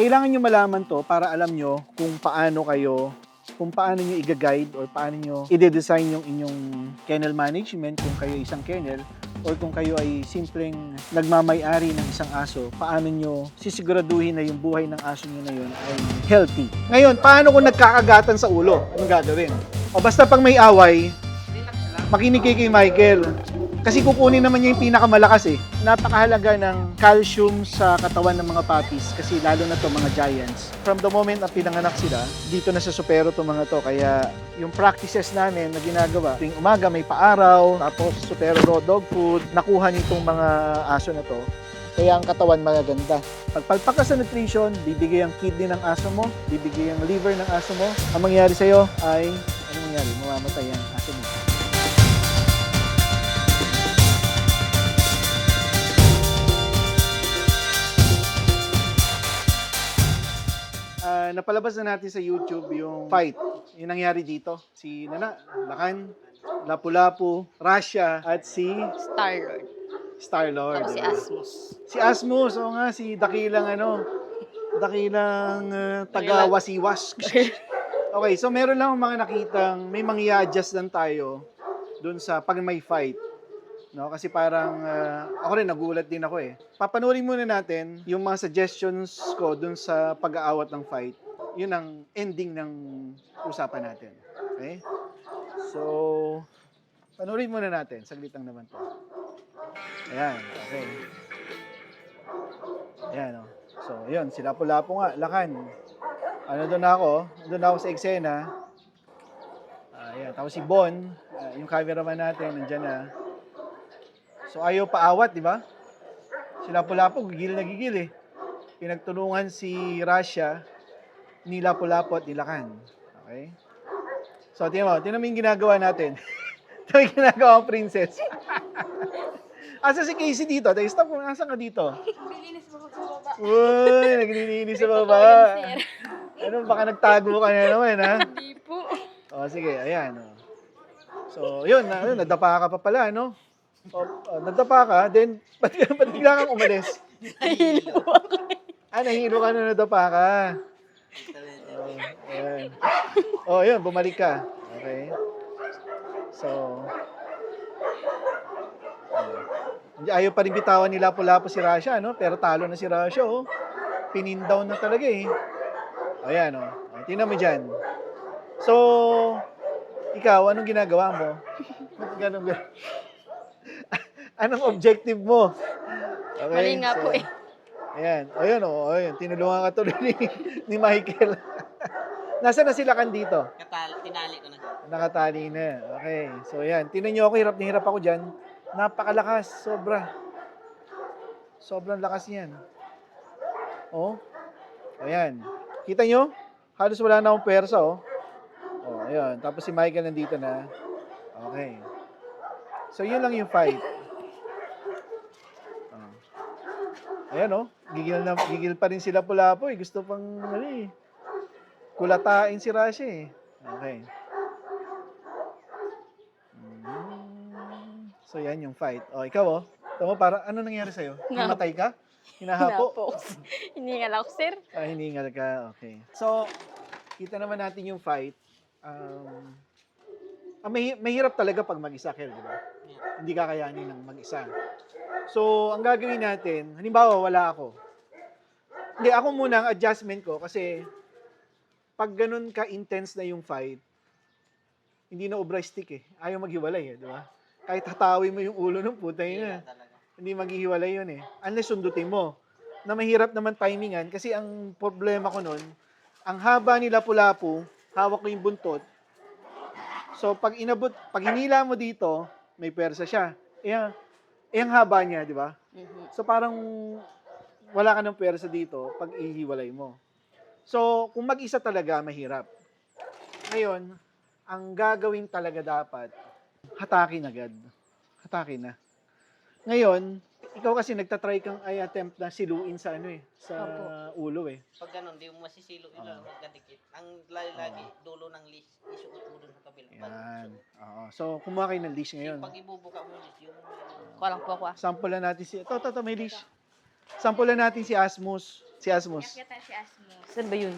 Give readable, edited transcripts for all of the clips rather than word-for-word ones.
Kailangan nyo malaman to para alam nyo kung paano nyo i-guide or paano nyo i-design yung inyong kennel management kung kayo isang kennel or kung kayo ay simpleng nagmamay-ari ng isang aso, paano nyo sisiguraduhin na yung buhay ng aso nyo na yun ay healthy. Ngayon, paano kung nagkakagatan sa ulo? Anong gagawin? O basta pag may away, makinig kay Michael. Kasi kukunin naman niya yung pinakamalakas eh. Napakahalaga ng calcium sa katawan ng mga puppies kasi lalo na to mga giants. From the moment na pinanganak sila, dito na sa supero to mga to. Kaya yung practices namin na ginagawa, tuwing umaga may paaraw, tapos supero raw dog food, nakuha nitong mga aso na to. Kaya ang katawan magaganda. Pagpalpak ka sa nutrition, bibigay ang kidney ng aso mo, bibigay ang liver ng aso mo. Ang mangyayari sa'yo ay, anong mangyayari? Mamamatay ang aso mo. Napalabas na natin sa YouTube yung fight. Yung nangyari dito. Si Nana, Lakan, Lapu-Lapu, Russia, at si Star-Lord. Star-Lord. Tapos si Asmus. Si Asmus, o nga, si dakilang taga-wasiwas. Okay, so meron lang mga nakitang, may mangi-adjust lang tayo dun sa pag may fight. No, kasi parang ako rin nagulat din ako eh. Papanoorin muna natin yung mga suggestions ko dun sa pag-aawat ng fight. Yun ang ending ng usapan natin. Okay? So, panoorin muna natin. Saglit lang naman to. Ayan, okay. Ayan, oh. So, yun, si Lapu-Lapu nga, Lakan. Doon ako sa eksena. Ayan, tapos si Bon, yung cameraman natin, nandyan na. So ayaw paawat, di ba? Si Lapu-Lapu, gigil na gigil eh. Pinagtulungan si Russia ni Lapu-Lapu at ni Lakan. Okay? So tingnan mo yung ginagawa natin. Ito yung ginagawa ang princess. Asa si Casey dito? Stop kung asa ka dito. Naglilinis mo sa baba. Uy, naglilinis sa baba. Ano, baka nagtago ka na naman, ha? Hindi po. O, sige, ayan. O. So, yun, nadapa ka pa pala, no? Nadapa ka, then, ba't bigla kang umalis? Nahilo ako. Nahilo ka na nadapa ka. Ayan. Yun, bumalik ka. Okay. So, ayaw pa rin bitawan ni Lapu-Lapu si Russia, no? Pero talo na si Russia, oh. Pin-down na talaga, eh. Ayan, oh. Tingnan mo dyan. So, ikaw, anong ginagawa mo? Ganun. Anong objective mo? Okay, Mali nga po eh. Ayan. Ayun. Tinulungan ka tuloy ni Michael. Nasaan na sila kan dito? Tinali ko na. Nakatali na. Okay. So, ayan. Tingnan nyo ako, hirap na hirap ako dyan. Napakalakas. Sobrang lakas niyan. Oh. Ayan. Kita nyo? Halos wala na akong pwersa, oh. Ayan. Tapos si Michael nandito na. Okay. So, yun lang yung fight. Ayan, oh. Gigil pa rin sila Lapu-Lapu, eh. Gusto pang, kulatain si Russia, eh. Okay. So, yan yung fight. Ikaw, oh. Tama, para, ano nangyari sa'yo? Namatay ka? Hinahapo? Hiningal ako, sir. Hiningal ka. Okay. So, kita naman natin yung fight. Mahirap talaga pag mag-isa, Kel, di ba? Hindi kakayanin ng mag-isa. So, ang gagawin natin, halimbawa, wala ako. Hindi, ako muna ang adjustment ko kasi pag ganun ka-intense na yung fight, hindi na obra stick eh. Ayaw maghiwalay eh, di ba? Kahit hatawin mo yung ulo ng putay na. Hindi maghihiwalay yun eh. Unless sundutin mo. Na mahirap naman timingan kasi ang problema ko nun, ang haba ni Lapu-Lapu, hawak ko yung buntot. So, pag hinila mo dito, may pwersa siya. Ang haba niya, di ba? So, parang wala ka ng pwersa dito pag ihiwalay mo. So, kung mag-isa talaga, mahirap. Ngayon, ang gagawin talaga dapat, hatakin agad. Hatakin na. Ngayon, ikaw kasi nagtatry kang attempt na siluin sa sa ulo eh. Pag ganun, di mo masisilo ilo, magkadikit. Ang lagi, dulo ng leash, isuot mo dun sa kabila. Yan. So, kumuha kayo ng leash ngayon. Pag ibubuka mo yung leash, yung... Walang po ako. Sample na natin si... Ito, may leash. Sample na natin si Asmus. Si Asmus. Nakita si Asmus. Saan ba yun?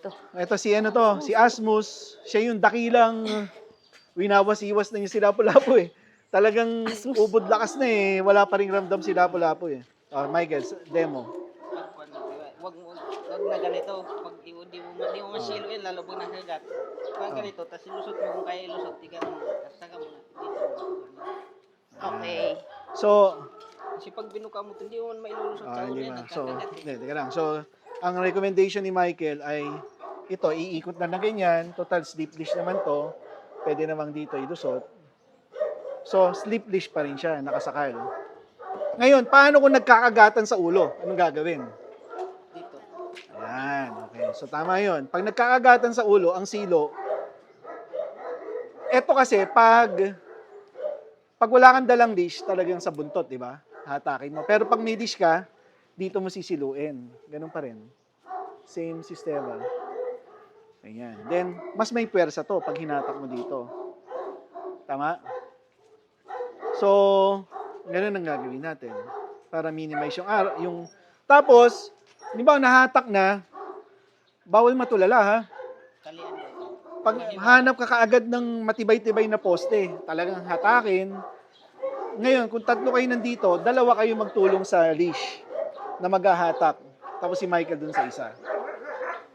Ito. Ito si ano to, si Asmus. Siya yung dakilang winawas-iwas na yung si Lapu-Lapu eh. Talagang Asmus. ubod lakas na eh. Wala pa ring ramdam si Lapu-Lapu eh. Michael, demo. Wag na ganito. Pag di mo masilo yan, lalo pag nakagat. Pag ganito, tapos ilusot mo kung kaya ilusot, di ganun. Tapos saka mo na. Dito. Okay. So, Kasi pag binuka mo, hindi mo man mailulusot sa ulo hindi yan. ba? So, Nagkakagat eh. hindi, teka lang. So, ang recommendation ni Michael ay ito, iikot na ganyan. Total sleep leash naman to. Pwede namang dito ilusot. So, sleep leash pa rin siya, nakasakal. Ngayon, paano kung nagkakagatan sa ulo? Anong gagawin? Dito. Ayan, okay. So, tama yun. Pag nagkakagatan sa ulo, ang silo, eto kasi, pag wala kang dalang leash, talagang sa buntot, di ba? Hatakin mo. Pero pag may leash ka, dito mo sisiluin. Ganun pa rin. Same sistema. Ayan. Then, mas may puwersa to pag hinatak mo dito. Tama? So, ganun ang gagawin natin. Para minimize yung tapos, di ba, nahatak na, bawal matulala, ha? Talian dito. Pag hanap ka kaagad ng matibay-tibay na poste, talagang hatakin. Ngayon, kung tatlo kayo nandito, dalawa kayo magtulong sa leash na maghahatak. Tapos si Michael dun sa isa.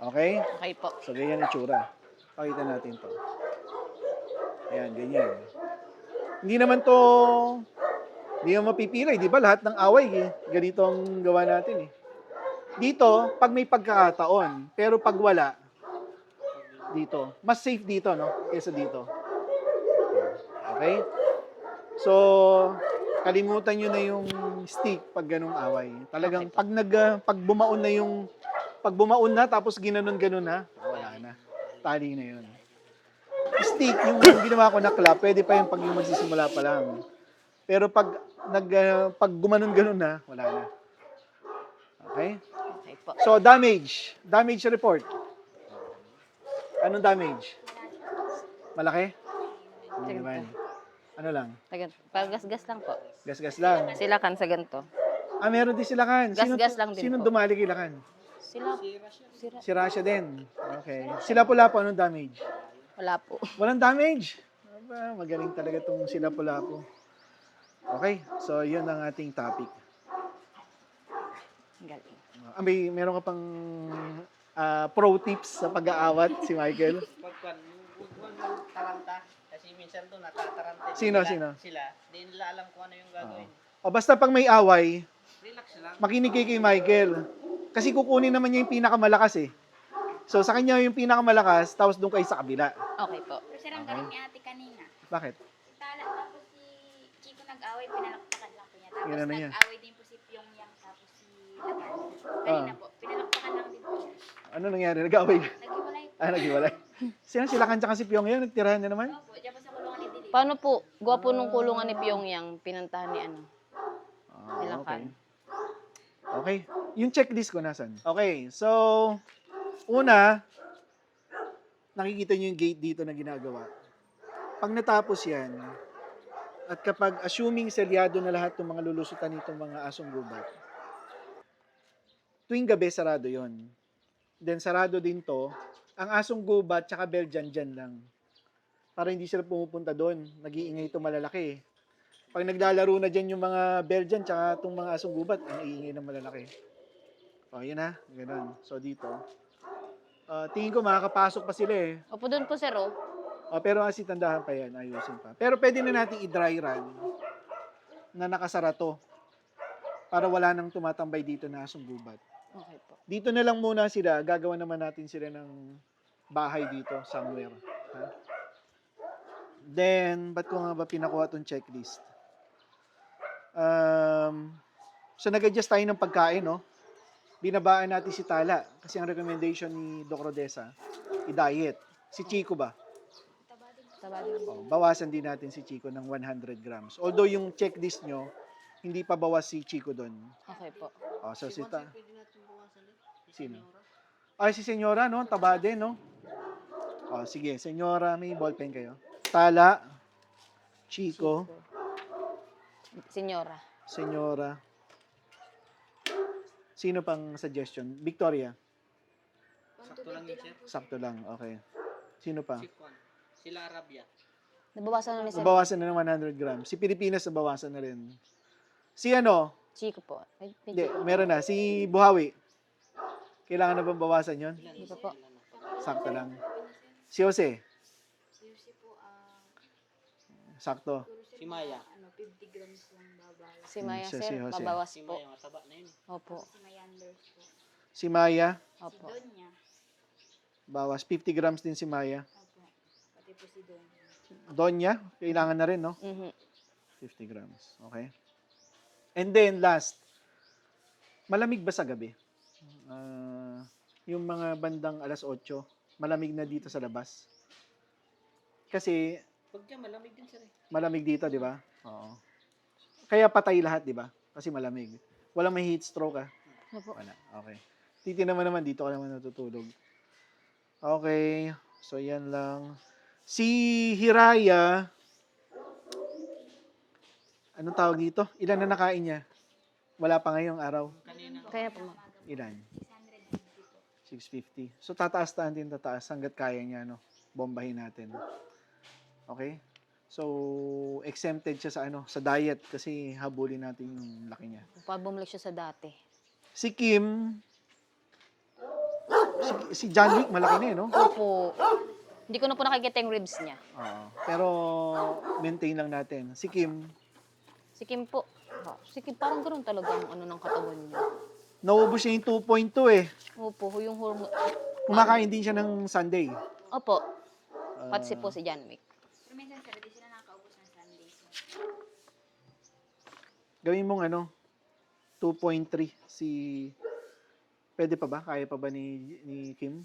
Okay? Okay po. So, ganyan ang tsura. Pakita natin to. Ayan, ganyan. Hindi naman mapipilay. Di ba? Lahat ng away, ganito ang gawa natin, eh. Dito, pag may pagkakataon, pero pag wala, dito. Mas safe dito, no? Kesa dito. Okay? So, kalimutan nyo na yung stick pag ganung away. Talagang pag bumaon na tapos ginanon-ganon na, wala na. Tali na yun. Stick, yung ginawa ko na clap, pwede pa yung pag yung magsisimula pa lang. Pero pag gumanon-ganon na, wala na. Okay? Okay po. So, damage. Damage report. Anong damage? Malaki? Hindi naman. Ano lang? Paggasgas lang po. Gas-gas lang. Silakan sa ganito. Meron din sila kan. Gas-gas lang din Sinong po. dumali kila kan? Sila. Si Rasha din. Okay. Sila pula po, anong damage? Wala po. Walang damage. Aba, magaling talaga tong sila pula po. Okay. So, yun ang ating topic. Galing. Meron ka pang pro tips sa pag-aawat si Michael? Pagkuhan, huwag mong taranta. Kasi minsan doon natataranta. Sino? Sila. Hindi nila alam kung ano yung gagawin. O basta pag may away, Relax lang. makinig kayo kay Michael. Kasi kukunin naman niya yung pinakamalakas eh. So sa kanya yung pinakamalakas, tapos doon kayo sa kabila. Okay po. Pero sir, ang galing ni ate kanina. Bakit? Tala, tapos si Chico nag-away, pinalakpakan lang po niya. Tapos Yan, ano niya? nag-away din po si Pyongyang, tapos si Laban. Kanina po, pinalakpakan lang din po siya. Ano nangyari? Nag-away? Naghiwalay po. Naghiwalay. Sila kantsaka si Pyong yan, nagtirahan na naman. Opo, diyan po sa kulungan ni Dili. Paano po? Gwapo nung kulungan ni Pyongyang, pinuntahan ni ano? Okay. Nilakan. Okay. Yung checklist ko nasan? Okay, so una, nakikita niyo yung gate dito na ginagawa. Pag natapos yan, at kapag assuming selyado na lahat ng mga lulusutan nitong mga asong gubat, tuwing gabi sarado yon. Then sarado din to, ang asong gubat tsaka Belgian dyan lang. Para hindi sila pumupunta doon. Nag-iingay ito malalaki. Pag naglalaro na dyan yung mga Belgian tsaka itong mga asong gubat, ang iingay ng malalaki. O, yun na. Ganun. So, dito. Tingin ko makakapasok pa sila eh. Opo, doon po sir, oh. Pero kasi tandahan pa yan. Ayusin pa. Pero pwede na natin i-dry run na nakasara to para wala nang tumatambay dito na asong gubat. Okay po. Dito na lang muna sila. Gagawa naman natin sila ng bahay dito somewhere. Ha? Then, ba't ko nga ba pinakuha itong checklist? So, nag-adjust tayo ng pagkain, no? Binabaan natin si Tala kasi ang recommendation ni Doc Rodessa, i-diet. Si Chico ba? Taba din. Bawasan din natin si Chico ng 100 grams. Although yung checklist nyo, hindi pa bawas si Chico doon. Okay po. So, si Pwede natin buwasan ulit. Sino? Si Senyora, no? Taba din, no? Sige, Senyora, may ballpen kayo. Tala, Chico, Senyora. Senyora, Sino pang suggestion? Victoria. Sakto lang yun, sir. Sakto lang. Okay. Sino pa? Si Juan. Sila Arabia. Nabawasan na ni Sir. Nabawasan na ng 100 grams. Si Pilipinas nabawasan na rin. Si ano? Chico po. Ay, Hindi, Chico. meron na. Si Buhawi. Kailangan na bang bawasan yon? Hindi pa po. Sakto lang. Si Jose. Seriously po, Sakto. Si Maya. 50 grams lang babala. Si Maya, Siya, Sir. si Jose. Babawas Si po. Maya, mataba na yun. Opo. Si Mayanders po. Si Maya. Si Opo. Donya. Bawas. 50 grams din si Maya. Opo. Pati po si Donya. Donya. Kailangan na rin, no? Mhm. 50 grams. Okay. And then, last. Malamig ba sa gabi? Yung mga bandang alas 8, malamig na dito sa labas. Kasi, Pag dyan, malamig din, sir. malamig dito, di ba? Oo. Kaya patay lahat, di ba? Kasi malamig. Walang may heat stroke, ah. Opo. Wala. Okay. Titignan mo naman, dito ka naman natutulog. Okay. So, yan lang. Si Hiraya, anong tawag dito? Ilan na nakain niya? Wala pa ngayong araw. Kanina. Kaya po, ma'am. Ilan? 650 po. 650. So, tataas natin, tataas hanggat kaya niya, no? Bombahin natin. Okay? So, exempted siya sa sa diet kasi habulin natin yung laki niya. Bumalik siya sa dati. Si Kim, si John Wick, malaki na no? Opo. Hindi ko na po nakikita yung ribs niya. Oo. Pero, maintain lang natin. Si Kim, Si Kim po. Si Kim parang ganoon talaga ang ano ng katawan niya. naubos niya yung 2.2 eh. Opo, yung hormone. Kumakain din siya ng Sunday. Opo. Pati po si John Wick. Pero minsan sir, di sila nakakaubos ng Sundays. Gawin mong 2.3 si... Pwede pa ba? Kaya pa ba ni Kim?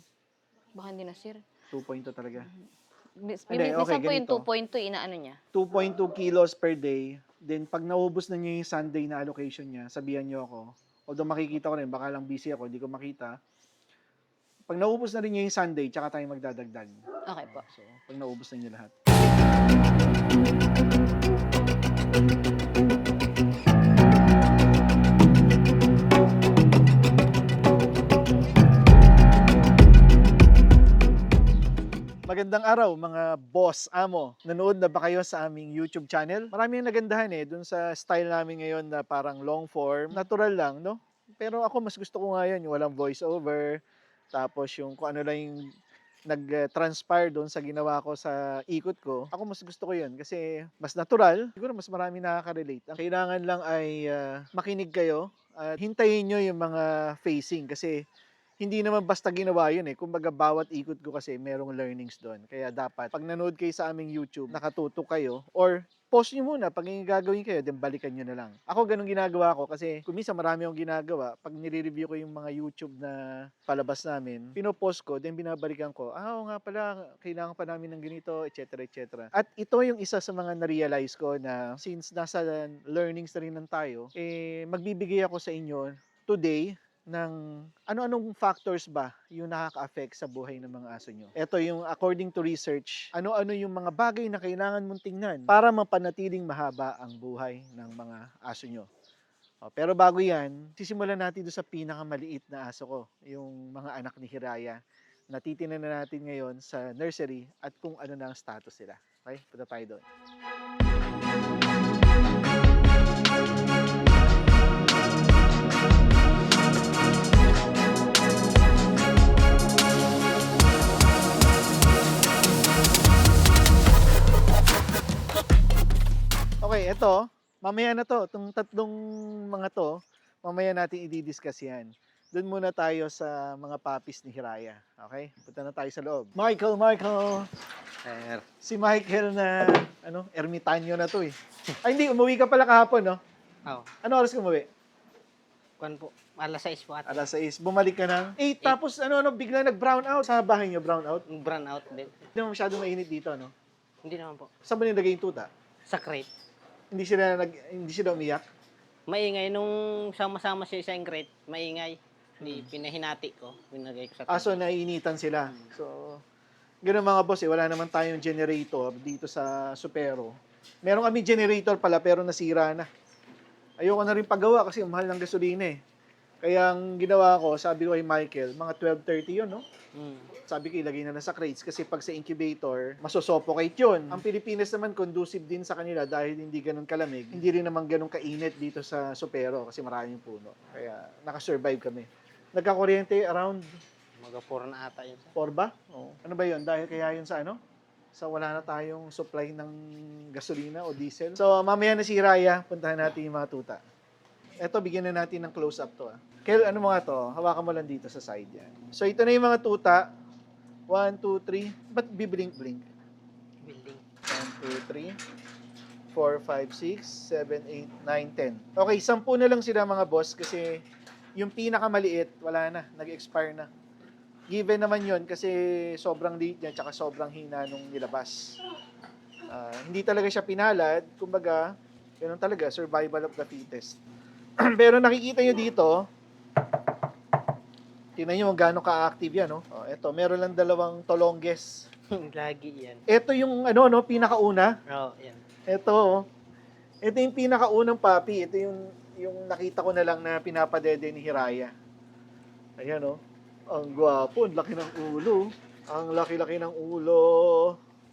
Baka hindi na, Sir. 2.2 talaga. Minsan Hindi, okay, po yung ganito. 2.2, inaano niya. 2.2 kilos per day. Then, pag naubos na niya yung Sunday na allocation niya, sabihan niyo ako. Although makikita ko rin, baka lang busy ako, hindi ko makita. Pag naubos na rin niya yung Sunday, tsaka tayo magdadagdag. Okay po. So, pag naubos na niya lahat. Magandang araw mga boss, amo. Nanood na ba kayo sa aming YouTube channel? Marami yung nagandahan dun sa style namin ngayon na parang long form. Natural lang, no? Pero ako mas gusto ko ngayon yung walang voice over. Tapos yung kung ano lang yung nag-transpire doon sa ginawa ko sa ikot ko. Ako mas gusto ko yun kasi mas natural. Siguro mas marami nakaka-relate. Ang kailangan lang ay makinig kayo at hintayin nyo yung mga facing kasi hindi naman basta ginawa yun eh. Kumbaga bawat ikot ko kasi merong learnings doon. Kaya dapat pag nanood kayo sa aming YouTube, nakatutok kayo or pause nyo muna. Pag yung gagawin kayo, then balikan nyo na lang. Ako ganun ginagawa ko kasi kung minsan marami akong ginagawa. Pag nire-review ko yung mga YouTube na palabas namin, pinopost ko, then binabalikan ko. Oo nga pala, kailangan pa namin ng ganito, etc. etc. At ito yung isa sa mga na-realize ko na since nasa learnings na rin lang tayo, magbibigay ako sa inyo today ng ano-anong factors ba yung nakaka-affect sa buhay ng mga aso nyo. Ito yung according to research, ano-ano yung mga bagay na kailangan mong tingnan para mapanatiling mahaba ang buhay ng mga aso nyo. Pero bago yan, sisimulan natin doon sa pinakamaliit na aso ko, yung mga anak ni Hiraya. Natitinan na natin ngayon sa nursery at kung ano na ang status nila. Okay? Punta tayo doon. Okay, ito, mamaya na to. Itong tatlong mga to, mamaya natin i-discuss yan. Doon muna tayo sa mga puppies ni Hiraya. Okay? Punta na tayo sa loob. Michael! Sir. Si Michael na, ermitanyo na to eh. Ay, hindi, umuwi ka pala kahapon, no? Oo. Ano oras ka umuwi? Kuan po. Alas 6 po ata. Alas 6. Bumalik ka ng 8. Tapos, bigla nag-brown out. Sa bahay niyo, brown out? Brown out din. Hindi naman masyadong mainit dito, no? Hindi naman po. Saan ba nilagay yung tuta? Sa crate. Hindi sila umiyak? Maingay. Nung sama-sama siya sa crate, maingay. Hindi, pinahinati ko. Pinagay ko sa So naiinitan sila. So, gano'n mga boss wala naman tayong generator dito sa Supero. Meron kami generator pala pero nasira na. Ayoko na rin pagawa kasi mahal ng gasolina eh. Kaya ang ginawa ko, sabi ko kay Michael, mga 12:30 yun, no? Mm. Sabi ko, ilagay na sa crates kasi pag sa incubator, masosuffocate yun. Ang Pilipinas naman, conducive din sa kanila dahil hindi ganun kalamig. Hindi rin naman ganun kainit dito sa Supero kasi maraming puno. Kaya nakasurvive kami. Nagkakuryente around Mga 4 na ata yun, sir. 4 ba? Oo. Ano ba yun? Dahil kaya yun sa ano? Sa wala na tayong supply ng gasolina o diesel. So, mamaya na si Raya, puntahan natin yung mga tuta. Eto, bigyan na natin ng close-up to. Kel, ano mga to? Hawakan mo lang dito sa side yan. So, ito na yung mga tuta. 1, 2, 3. Ba't biblink-blink? Building. 1, 2, 3, 4, 5, 6, 7, 8, 9, 10. Okay, 10 na lang sila mga boss kasi yung pinakamaliit, wala na. Nag-expire na. Given naman yon kasi sobrang liit niya tsaka sobrang hina nung nilabas. Hindi talaga siya pinalad. Kumbaga, ganun talaga, survival of the fittest. Pero nakikita nyo dito, tingnan nyo kung gaano ka-active yan. No? Ito, meron lang 2 tolongges. Lagi yan. Ito yung pinakauna. Oo, yan. Ito, ito yung pinakaunang papi. Ito yung nakita ko na lang na pinapadede ni Hiraya. Ayan, oh. Ang gwapo, ang laki ng ulo. Ang laki-laki ng ulo.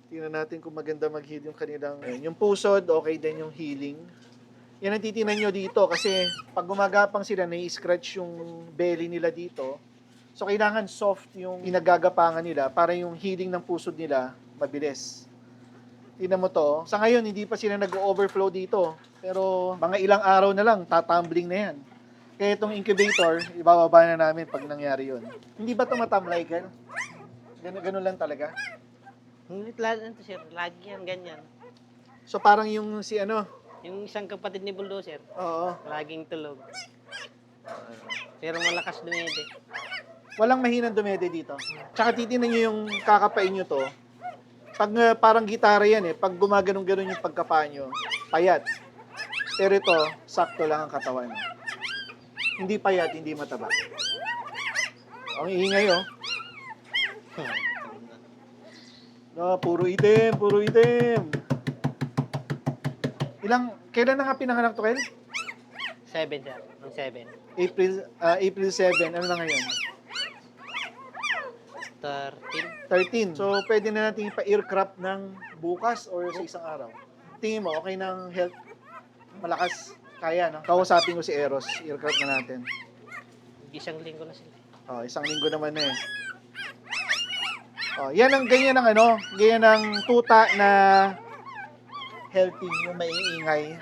Tingnan natin kung maganda mag-heal yung kanilang... Ayan, yung pusod, okay din yung healing. Yan ang titinan nyo dito kasi pag gumagapang sila, nai-scratch yung belly nila dito. So, kailangan soft yung inagagapangan nila para yung healing ng pusod nila mabilis. Tingnan mo to. Sa ngayon, hindi pa sila nag-overflow dito. Pero mga ilang araw na lang, tatumbling na yan. Kaya itong incubator, ibababa na namin pag nangyari yun. Hindi ba tumatamlay, Ken? Ganun lang talaga. Hindi lagi ito, sir. Lagi yan, ganyan. So parang yung Yung isang kapatid ni Bulldozer, oo. laging tulog. Pero malakas dumede. Walang mahinang dumede dito. Tsaka titignan nyo yung kakapain nyo to. Pag parang gitara yan Pag gumaganong-ganon yung pagkapa nyo, payat. Pero ito, sakto lang ang katawan. Hindi payat, hindi mataba. Ang ingay No, puro itim, puro itim. Kailan na nga pinanganak to, Ken? 7, sir. Ng 7. April 7. Ano na ngayon? 13. 13. So, pwede na natin ipa-aircraft ng bukas or sa isang araw. Tingin mo, okay ng health? Malakas? Kaya, no? Kausapin ko si Eros. Aircraft na natin. Isang linggo na sila. Isang linggo naman na yan ang ganyan ng ganyan ng tuta na healthy, yung maiingay.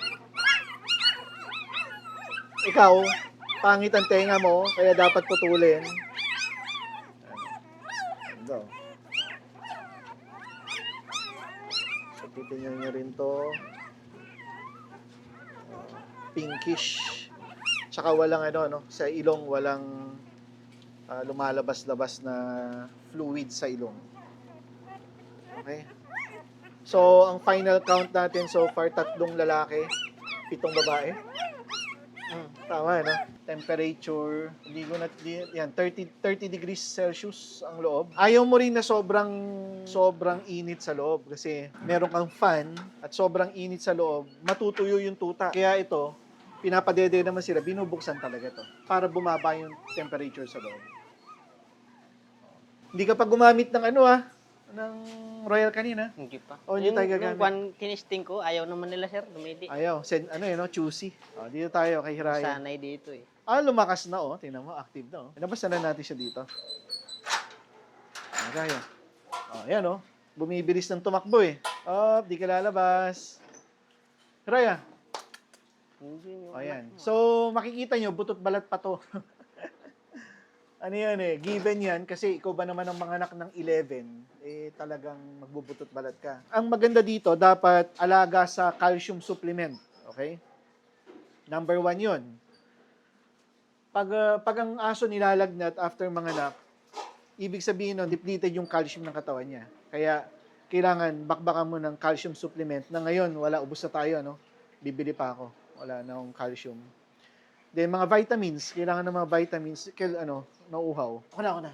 Ikaw, pangit ang tenga mo, kaya dapat putulin. Ito. So, titignan nyo rin to. Pinkish. Tsaka walang sa ilong walang lumalabas-labas na fluid sa ilong. Okay? So, ang final count natin so far, 3 lalaki, 7 babae. Tama, Temperature, yan, 30 degrees Celsius ang loob. Ayaw mo rin na sobrang init sa loob kasi meron kang fan at sobrang init sa loob, matutuyo yung tuta. Kaya ito, pinapadede naman sila, binubuksan talaga to para bumaba yung temperature sa loob. Hindi ka pa gumamit ng ng Royal kanina. Hindi pa. Hindi tayo gagamit. Yung tinisting ko, ayaw naman nila, sir. Dumedi. Ayaw, choosy. Dito tayo kay Hiraya. Sanay dito eh. Lumakas na tingnan mo, active na Nabasa na natin siya dito. Kaya. Ayan bumibilis ng tumakbo di ka lalabas. Hiraya. Ayan. So, makikita nyo, butot balat pa to. Given yan, kasi ikaw ba naman ang manganak ng 11, talagang magbubutot balat ka. Ang maganda dito, dapat alaga sa calcium supplement. Okay? Number 1 yun. Pag ang aso nilalagnat after manganak, ibig sabihin depleted yung calcium ng katawan niya. Kaya, kailangan bakbakan mo ng calcium supplement na ngayon, wala, ubos na tayo, bibili pa ako. Wala na akong calcium. Then, mga vitamins. Kailangan ng mga vitamins. Nauuhaw. Ako na.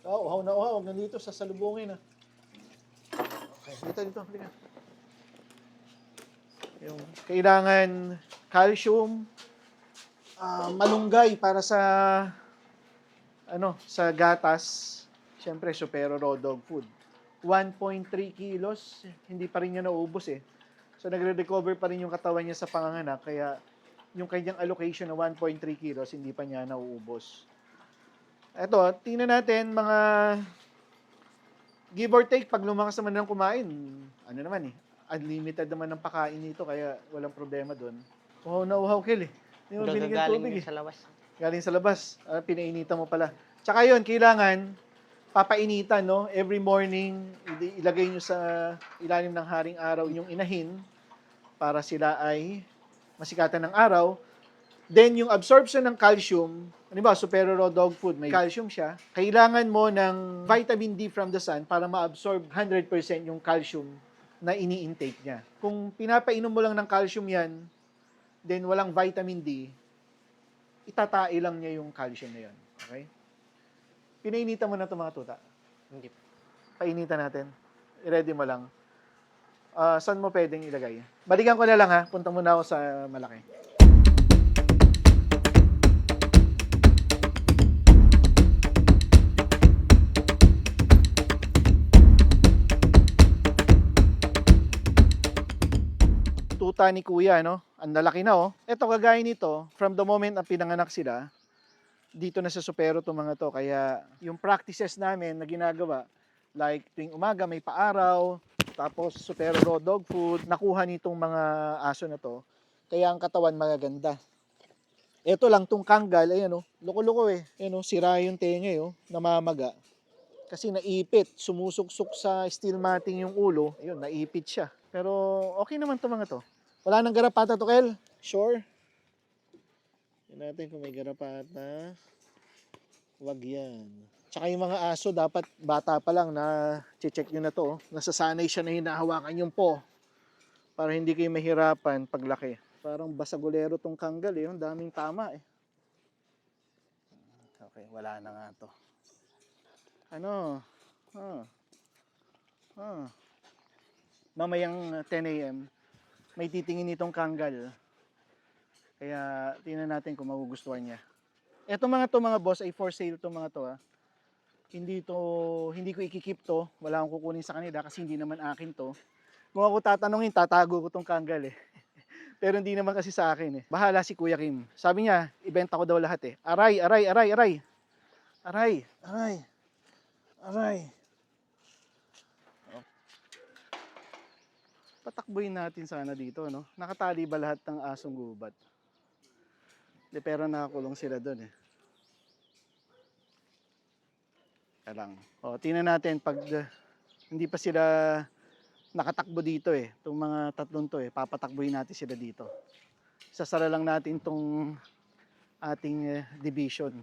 Uhaw na uhaw. Nandito sa salubungin. Okay. Dito. Halika. Kailangan calcium, malunggay para sa sa gatas. Siyempre, Supero Raw Dog Food. 1.3 kilos, hindi pa rin niya naubos eh. So, nagre-recover pa rin yung katawan niya sa panganganak, kaya yung kanyang allocation na 1.3 kilos, hindi pa niya nauubos. Eto, tingnan natin mga give or take, pag lumakas naman ng kumain, ano naman eh, unlimited naman ng pakain nito, kaya walang problema doon. Uhaw na uhaw, Kel eh. Hindi mo binigyan Gagaling tubig yun eh. sa lawas. Galing sa labas, pinainitan mo pala. Tsaka yun, kailangan papainitan, no? Every morning, ilagay nyo sa ilalim ng haring araw yung inahin para sila ay masikatan ng araw. Then, yung absorption ng calcium, ano ba, Supero Raw Dog Food, may calcium siya. Kailangan mo ng vitamin D from the sun para ma-absorb 100% yung calcium na ini-intake niya. Kung pinapainom mo lang ng calcium yan, then walang vitamin D, itatai lang niya yung calcium na yun. Okay? Pinainitan mo na ito mga tuta. Hindi po. Painitan natin. I-ready mo lang. Saan mo pwedeng ilagay? Balikan ko na lang ha. Punta muna ako sa malaki. Tuta ni kuya, no? Ang lalaki na, oh. Ito, kagaya nito, from the moment na pinanganak sila, dito na sa Supero to mga to. Kaya yung practices namin na ginagawa, like tuwing umaga may paaraw, tapos Supero Raw Dog Food, nakuha nitong mga aso na to. Kaya ang katawan magaganda. Ito lang tong Kangal, ayan oh, loko-loko eh. Ayan oh, sira yung tenga eh, oh, namamaga. Kasi naipit, sumusuksok sa steel matting yung ulo, ayun, naipit siya. Pero okay naman to mga to. Wala nang garapata to, Kel? Sure? Tignan natin kung may garapata. Wag yan. Tsaka yung mga aso, dapat bata pa lang na check nyo na to. Nasasanay siya na hinahawakan yung po para hindi kayo mahirapan paglaki. Parang basagulero tong Kangal eh. Ang daming tama eh. Okay, wala na nga to. Ano? Mamayang 10 a.m. may titingin itong Kangal. Kaya tingnan natin kung magugustuhan niya. Etong mga boss ay for sale to mga to ha. Hindi ko ikikip to. Wala akong kukunin sa kanila kasi hindi naman akin to. Kung ako tatanungin, tatago ko tong Kangal eh. Pero hindi naman kasi sa akin eh. Bahala si Kuya Kim. Sabi niya, ibenta ko daw lahat eh. Aray. Oh. Patakbuhin natin sana dito, no? Nakatali ba lahat ng asong gubat? De, pero nakakulong sila doon eh. Kaya lang. O, tingnan natin pag hindi pa sila nakatakbo dito eh. Itong mga tatlong to eh. Papatakbuhin natin sila dito. Sasara lang natin itong ating division.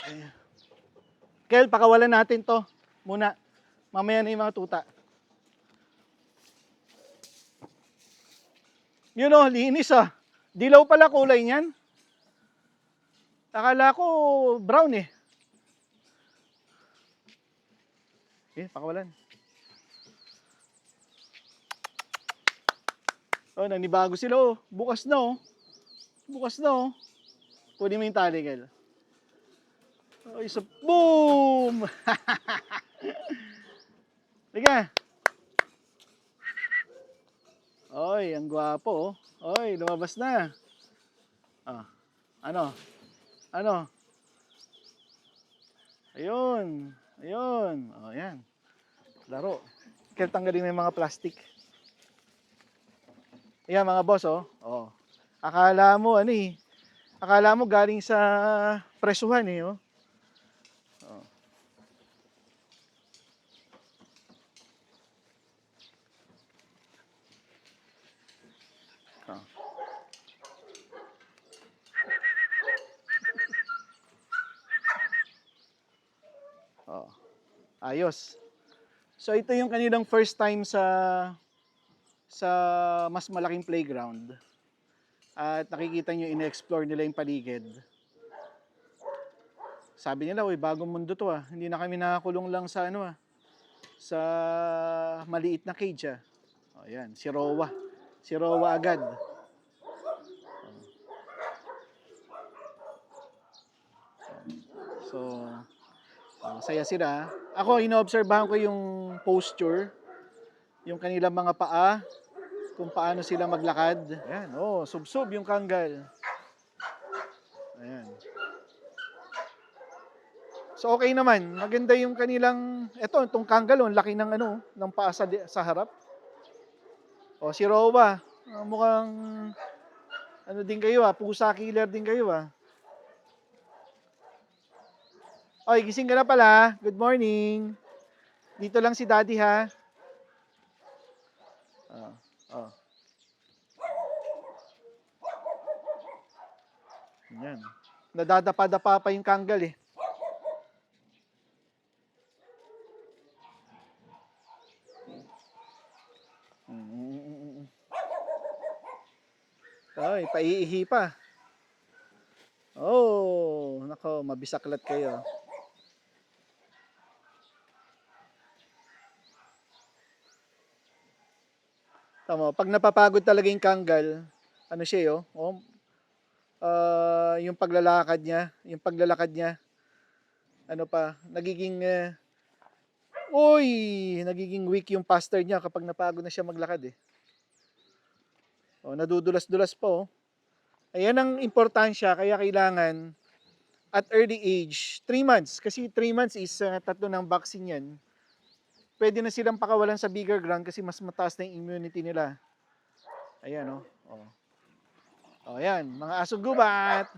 Ayan. Kel, pakawalan natin to muna. Mamaya na yung mga tuta. Yun o, linis ah. Dilaw pala kulay niyan. Akala ko brown eh. Okay, pakawalan. Oh, nanibago sila oh. Bukas na oh. Kunin mo yung tali, Kel. Oh, isa. Boom! Liga. Oy, ang gwapo oh. Oy, lumabas na. Ah. Ano? Ayun. Oh, yan. Laro. Kaya tanggalin mo yung mga plastic. Ayan mga boss oh. Oh. Akala mo galing sa presuhan eh oh. Oh. Ayos. So ito yung kanilang first time sa mas malaking playground. At nakikita nyo, in-explore nila yung paligid. Sabi nila, uy, bagong mundo to ah. Hindi na kami nakakulong lang sa sa maliit na cage. O, yan, si Rowa. Si Rowa agad. So, saya sila. Ako, inoobserbahan ko yung posture, yung kanilang mga paa, kung paano sila maglakad. Ayan, subsob yung Kangal. Ayan. So, okay naman. Maganda yung kanilang, itong Kangal, laki ng ng paa sa harap. O, si Rowa, mukhang, din kayo pusa killer din kayo Oy, gising ka na pala. Good morning. Dito lang si Daddy ha. Oh. Yan. Nadadapa-dapa pa yung Kangal eh. Ay, paiihi pa. Oh, nako, mabisaklat kayo. Tama, pag napapagod talaga yung Kangal, siya yung paglalakad niya, nagiging weak yung posture niya kapag napagod na siya maglakad eh. Nadudulas-dulas pa Ayan ang importansya, kaya kailangan at early age, 3 months, kasi 3 months is 3 ng vaccine yan. Pwede na silang pakawalan sa bigger ground kasi mas mataas na yung immunity nila. Ayan ayan, mga asong gubat.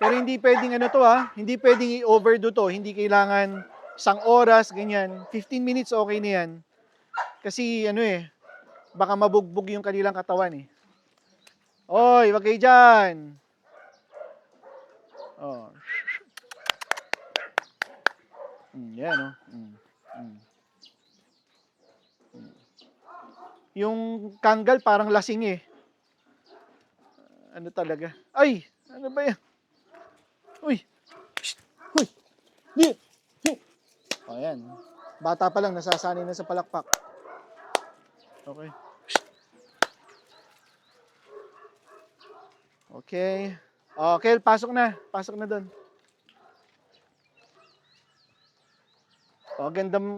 Pero hindi pwedeng hindi pwedeng i-overdo to. Hindi kailangan 1 oras, ganyan. 15 minutes okay na yan. Kasi baka mabugbog yung kanilang katawan eh. Oy, wag kayo dyan. Yan Yung Kangal parang lasing eh. Talaga? Ay, ano ba yan? Uy. Uy. Di. Ayan. Bata pa lang nasasanay na sa palakpak. Okay. Okay. Okay, pasok na. Pasok na doon.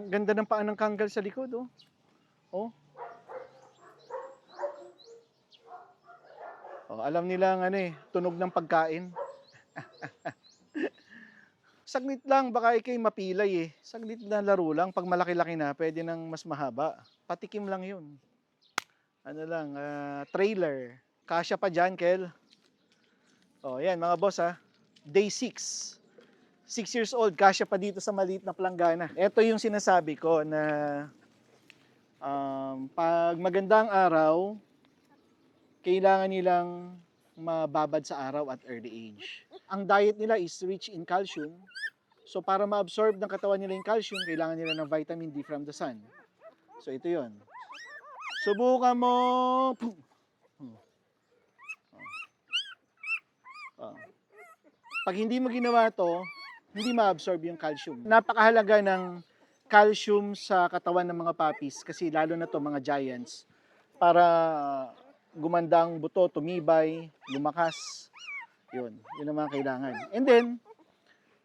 Ganda ng paa ng Kangal sa likod, alam nila tunog ng pagkain. Saglit lang, baka ikay mapilay eh. Saglit na laro lang. Pag malaki-laki na, pwede nang mas mahaba. Patikim lang yun. Trailer. Kasya pa dyan, Kel. Yan mga boss Day 6. 6 years old, kasya pa dito sa maliit na planggana. Ito yung sinasabi ko na pag magandang araw, kailangan nilang mababad sa araw at early age. Ang diet nila is rich in calcium. So para ma-absorb ng katawan nila yung calcium, kailangan nila ng vitamin D from the sun. So ito yun. Subukan mo. Pag hindi mo ginawa to, hindi ma-absorb yung calcium. Napakahalaga ng calcium sa katawan ng mga puppies kasi lalo na to mga giants para gumanda ang buto, tumibay, lumakas. Yun ang mga kailangan. And then,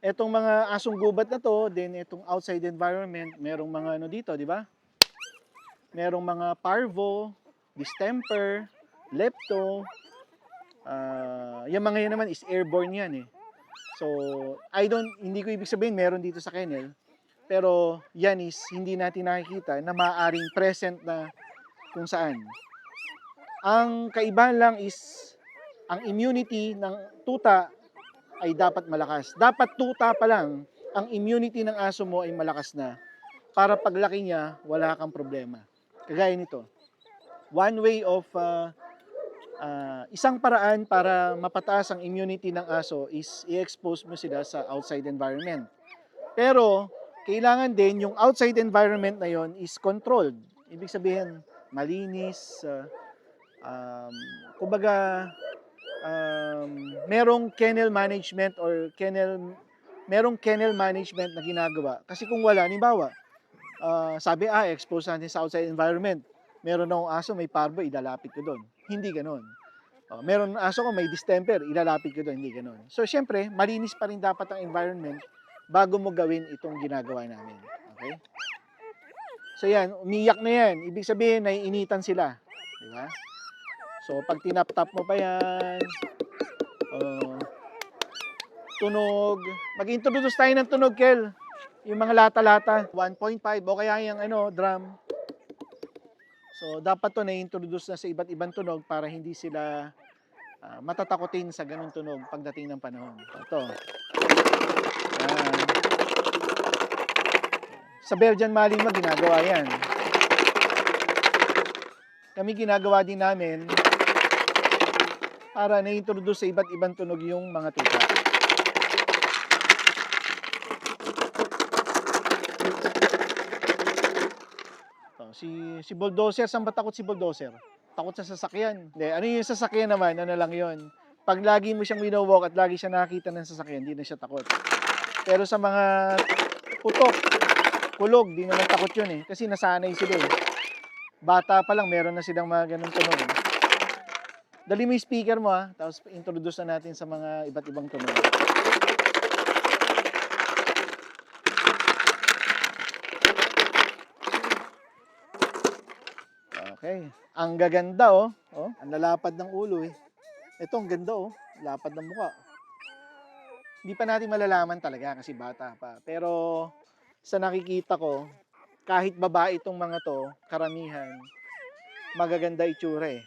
etong mga asong gubat na to, then etong outside environment, merong mga dito, di ba? Merong mga parvo, distemper, lepto. Yung mga yan naman is airborne yan eh. So, hindi ko ibig sabihin meron dito sa kennel, pero yan is hindi natin nakikita na maaaring present na kung saan. Ang kaibahan lang is ang immunity ng tuta ay dapat malakas. Dapat tuta pa lang, ang immunity ng aso mo ay malakas na para paglaki niya, wala kang problema. Kagaya nito. One way of isang paraan para mapataas ang immunity ng aso is i-expose mo sila sa outside environment. Pero, kailangan din yung outside environment na yon is controlled. Ibig sabihin, malinis, kumbaga, merong kennel management or merong kennel management na ginagawa. Kasi kung wala, halimbawa, sabi, expose natin sa outside environment. Meron akong aso, may parvo, ilalapit ko doon. Hindi ganon. Meron aso ko, may distemper, ilalapit ko doon. Hindi ganon. So, syempre, malinis pa rin dapat ang environment bago mo gawin itong ginagawa namin. Okay? So, yan, umiyak na yan. Ibig sabihin, naiinitan sila. Di ba? So, pag tinap-tap mo pa yan, tunog. Mag-introduce tayo ng tunog, Kel. Yung mga lata-lata. 1.5 o kaya yung drum. So, dapat to na-introduce na sa iba't ibang tunog para hindi sila matatakotin sa ganung tunog pagdating ng panahon. Ito. Yan. Sa Belgian Malinois, ginagawa yan. Kami ginagawa din namin para na-introduce sa iba't ibang tunog yung mga tuka. Si Bulldozer, saan ba takot si Bulldozer? Takot sa sasakyan. Hindi, ano yung sasakyan naman? Ano lang yun? Pag lagi mo siyang winowalk at lagi siya nakakita ng sasakyan, hindi na siya takot. Pero sa mga putok, kulog, di naman takot yun eh. Kasi nasanay sila eh. Bata pa lang, meron na silang mga ganun tunog. Dali mo yung speaker mo tapos introduce na natin sa mga iba't ibang tunog. Okay. Ang gaganda ang lalapad ng ulo eh. Ito ang ganda lapad ng mukha. Hindi pa natin malalaman talaga kasi bata pa. Pero sa nakikita ko, kahit babae itong mga to, karamihan, magaganda itsura eh.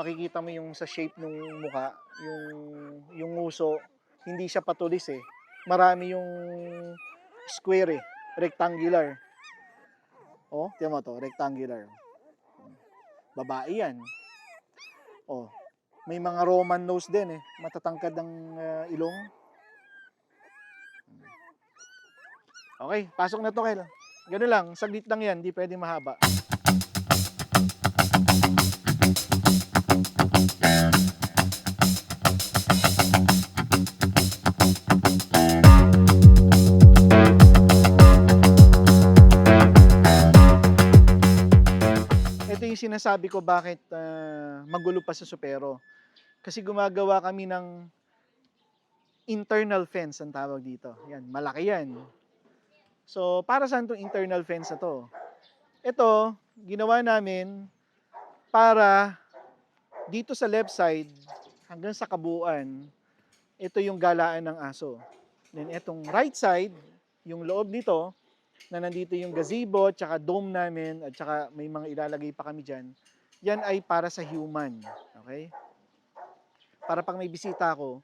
Makikita mo yung sa shape ng mukha, yung nguso, hindi siya patulis eh. Marami yung square eh, rectangular. Tingnan mo to, rectangular. Babae yan. May mga Roman nose din eh. Matatangkad ang ilong. Okay, pasok na to, Kel. Ganun lang, saglit lang yan, di pwede mahaba. Sinasabi ko bakit magulo pa sa Supero. Kasi gumagawa kami ng internal fence ang tawag dito. Yan, malaki yan. So, para saan itong internal fence na to? Ito, ginawa namin para dito sa left side hanggang sa kabuuan, ito yung galaan ng aso. Then itong right side, yung loob nito, na nandito yung gazebo, tsaka dome namin, at tsaka may mga ilalagay pa kami dyan, yan ay para sa human. Okay? Para pag may bisita ako,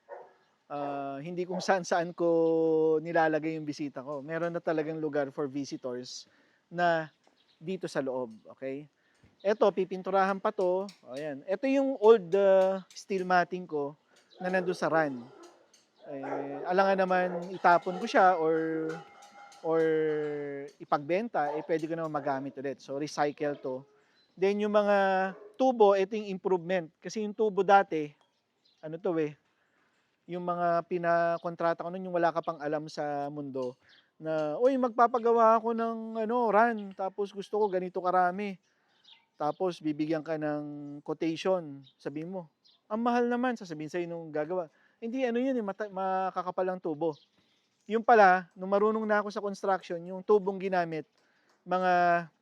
hindi kung saan-saan ko nilalagay yung bisita ko. Meron na talagang lugar for visitors na dito sa loob. Okay? Ito, pipinturahan pa to. Ayan. Ito yung old steel matting ko na nandun sa run. Alangan naman itapon ko siya or ipagbenta, pwede ko naman magamit ulit. So, recycle to. Then, yung mga tubo, ito yung improvement. Kasi yung tubo dati, yung mga pinakontrata ko nun, yung wala ka pang alam sa mundo, na, magpapagawa ako ng run, tapos gusto ko ganito karami. Tapos, bibigyan ka ng quotation. Sabihin mo, ang mahal naman, sasabihin sa'yo nung gagawa. Hindi, yun, makakapal ang tubo. Yung pala, nung marunong na ako sa construction, yung tubong ginamit, mga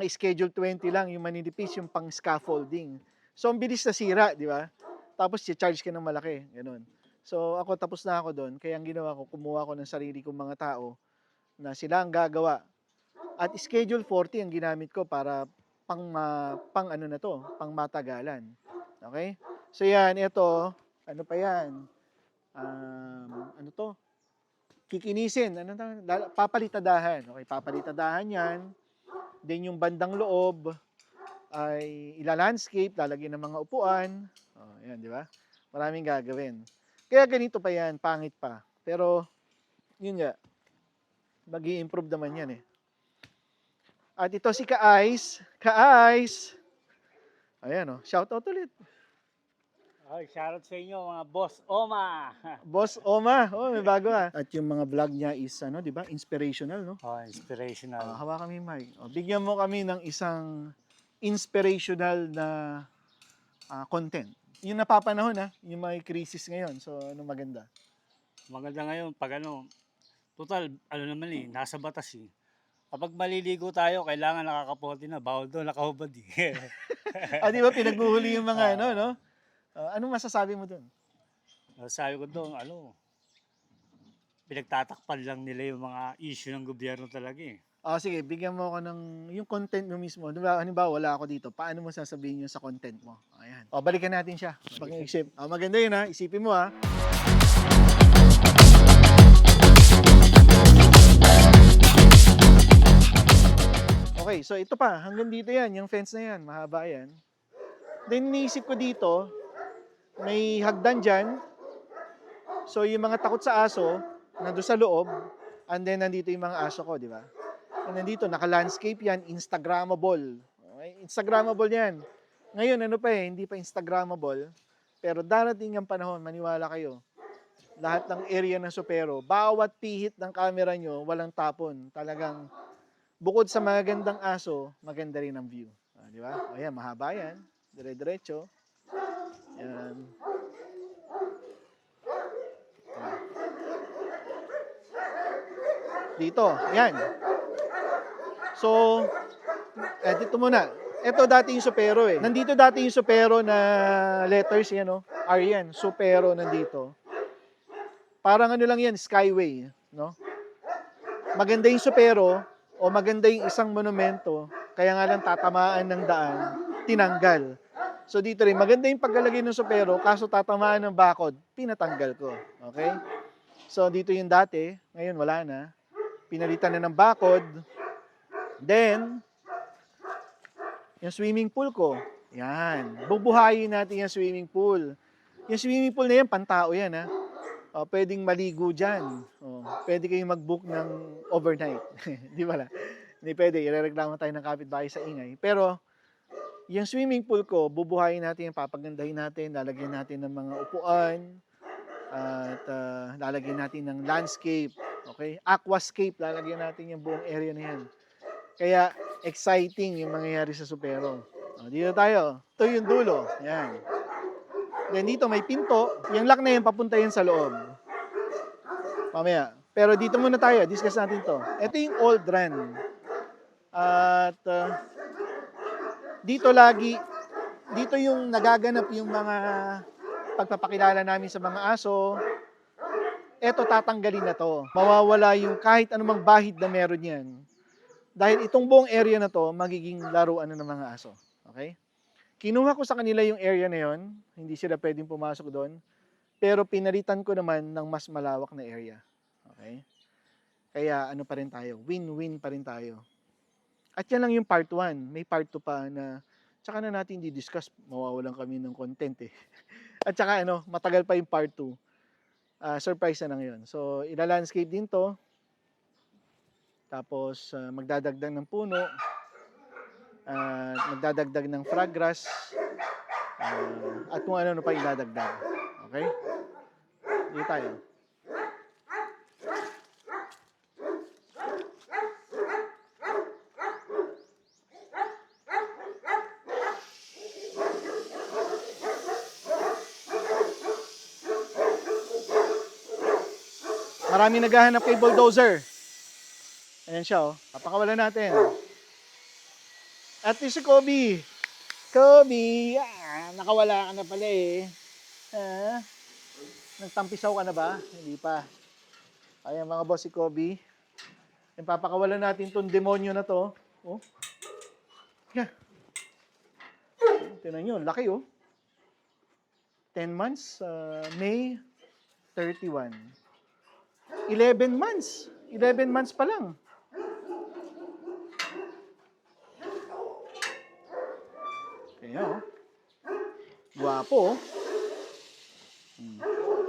schedule 20 lang, yung maninipis, yung pang scaffolding. So, ang bilis na sira, di ba? Tapos, i-charge ka ng malaki. Ganun. So, tapos na ako doon. Kaya ang ginawa ko, kumuha ko ng sarili kong mga tao na sila ang gagawa. At schedule 40 ang ginamit ko para pang matagalan. Okay? So, yan, ito, pa yan? Kikinisin, papalitadahan. Okay, papalitadahan yan. Then yung bandang loob ay ila-landscape, lalagyan ng mga upuan. Yan, di ba? Maraming gagawin. Kaya ganito pa yan, pangit pa. Pero, yun nga, mag-i-improve naman yan eh. At ito si Ka-Ice. Ka-Ice! Ayan, oh. Shout out ulit. Ay, shoutout sa inyo mga boss Oma. Boss Oma. Oh, may bago ah. At yung mga vlog niya is, ano, di ba? Inspirational, no? Oh, inspirational. Hawakan kami, Mike. Bigyan mo kami ng isang inspirational na content. Yung napapanahon, yung may crisis ngayon. So, ano maganda? Maganda ngayon pag total, nasa batas eh. Kapag maliligo tayo, kailangan nakakapote na. Bawal doon, nakahubad eh. Di ba pinaghuhuli yung mga, no? Anong masasabi mo dun? Sabi ko doon, pinagtatakpan lang nila yung mga issue ng gobyerno talaga eh. Sige, bigyan mo ako ng yung content mo mismo. Diba, halimbawa, wala ako dito. Paano mo sasabihin yun sa content mo? Ayan. Balikan natin siya. Pag-isip. Maganda yun Isipin mo Okay, so ito pa. Hanggang dito yan. Yung fence na yan. Mahaba yan. Then, iniisip ko dito, may hagdan dyan. So, yung mga takot sa aso, nandun sa loob. And then, nandito yung mga aso ko, di ba? And nandito, naka-landscape yan, Instagrammable. Okay? Instagrammable yan. Ngayon, hindi pa Instagrammable. Pero darating ang panahon, maniwala kayo, lahat ng area ng Supero, bawat pihit ng camera nyo, walang tapon. Talagang, bukod sa magandang aso, maganda rin ang view. Di ba? Ayan, mahaba yan. Dire-diretso. Yan. Dito, yan. So, dito muna. Ito dati yung Supero Nandito dati yung Supero na letters, yan R yan. Supero nandito. Parang lang yan, Skyway. No? Maganda yung Supero o maganda yung isang monumento, kaya nga lang tatamaan ng daan, tinanggal. So dito rin, maganda yung paglalagay ng Supero, kaso tatamaan ng bakod, pinatanggal ko. Okay? So dito yung dati, ngayon wala na. Pinalitan na ng bakod. Then, yung swimming pool ko, yan. Bubuhayin natin yung swimming pool. Yung swimming pool na yan, pantao yan pwedeng maligo dyan. Pwede kayong mag-book ng overnight. Di ba la? Hindi pwede, irereklamo tayo ng kapitbahay sa ingay. Pero, yung swimming pool ko, bubuhayin natin, papagandahin natin, lalagyan natin ng mga upuan, at lalagyan natin ng landscape, okay? Aquascape, lalagyan natin yung buong area na yan. Kaya, exciting yung mangyayari sa Supero. Dito tayo. Ito yung dulo. Yan. Then dito may pinto. Yung lock na yan, papunta yan sa loob. Mamaya. Pero dito muna tayo. Discuss natin to. Ito yung old run. At dito yung nagaganap yung mga pagpapakilala namin sa mga aso. Ito tatanggalin na to. Mawawala yung kahit anumang bahid na meron yan. Dahil itong buong area na to, magiging laruan na ng mga aso. Okay? Kinuha ko sa kanila yung area na yon, hindi sila pwedeng pumasok doon, pero pinalitan ko naman ng mas malawak na area. Okay? Kaya pa rin tayo, win-win pa rin tayo. At yan lang yung part 1, may part 2 pa na, tsaka na natin di-discuss, mawawalan kami ng content At tsaka matagal pa yung part 2. Surprise na lang yun. So, ila-landscape din to, tapos magdadagdag ng puno, magdadagdag ng frog grass, at kung ano pa idadagdag. Okay? Dito tayo. Marami naghahanap kay bulldozer. Ayan siya Papakawalan natin. At si Kobe. Kobe, nakawala ka na pala Nagtampisaw ka na ba? Hindi pa. Ayan mga boss, si Kobe. Yung papakawalan natin tong demonyo na to. Yeah. Tingnan nyo, laki 10 months, May 31. 11 months. 11 months pa lang. Kaya, guwapo.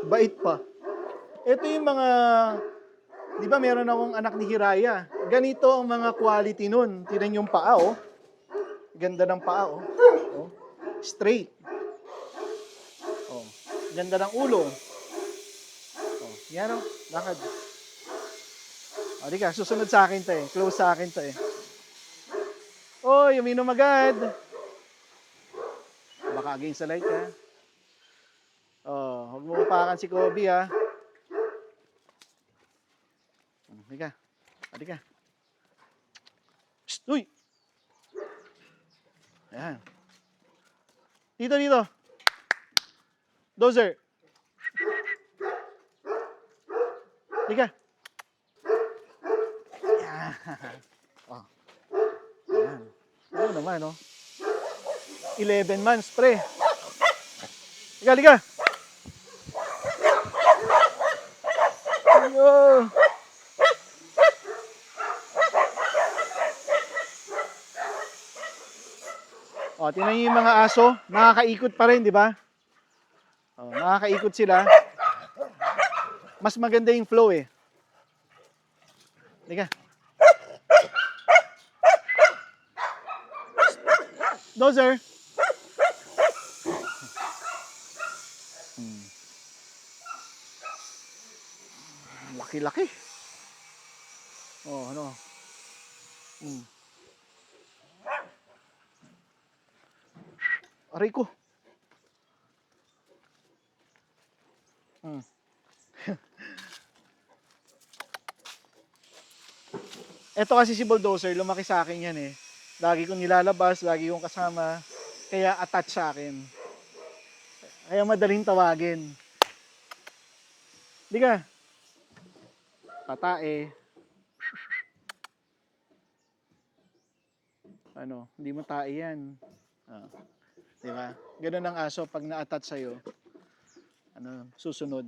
Bait pa. Ito yung mga, di ba meron akong anak ni Hiraya. Ganito ang mga quality nun. Tingnan yung paa, Ganda ng paa, Straight. Oh, ganda ng ulo. Oh, yan o. Lakad. O, di ka, susunod sa akin to eh. Close sa akin to eh. Oy, uminom agad. Baka against the light ka. Oh, huwag mo upakan si Kobe ha. Di ka. Di ka. Psst, uy! Ayan. Dito, dito. Dozer. Di ka. Ayan. Oh. Ayan. Oo naman, no? 11 months, pre. Liga, liga. Yo. O, tingnan niyo yung mga aso. Nakakaikot pa rin, di ba? O, nakakaikot sila. Mas maganda yung flow eh. Liga. Dozer. Laki-laki. Oh, ano? Aray ko. Ito kasi si Bulldozer, lumaki sa akin yan eh. Lagi kong nilalabas, lagi kong kasama. Kaya attach sa akin. Kaya madaling tawagin. Di ka? Tatae. Ano, hindi mo tae yan. Oh. Di ba? Ganun ang aso pag na-attach sa'yo. Ano, susunod.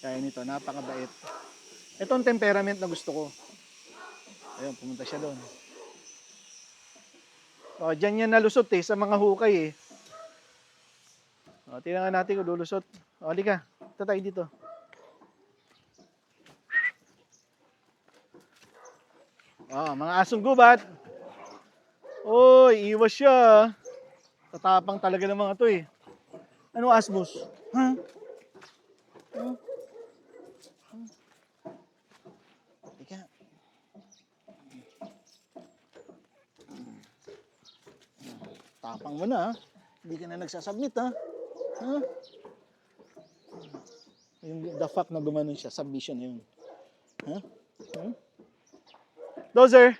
Kaya nito, napakabait. Ito ang temperament na gusto ko. Ayun, pumunta siya doon. O, dyan yan nalusot eh, sa mga hukay eh. O, tingnan natin kung lulusot. O, halika. Ito tayo dito. O, mga asong gubat. Oy, iwas siya. Tatapang talaga ng mga to eh. Ano asmus? Ha? Huh? Ika. Tapang mo na ha. Hindi ka na nagsasubmit ha. Ha? Yung the fact na gumanon siya, submission na yun. Ha? Huh? Dozer.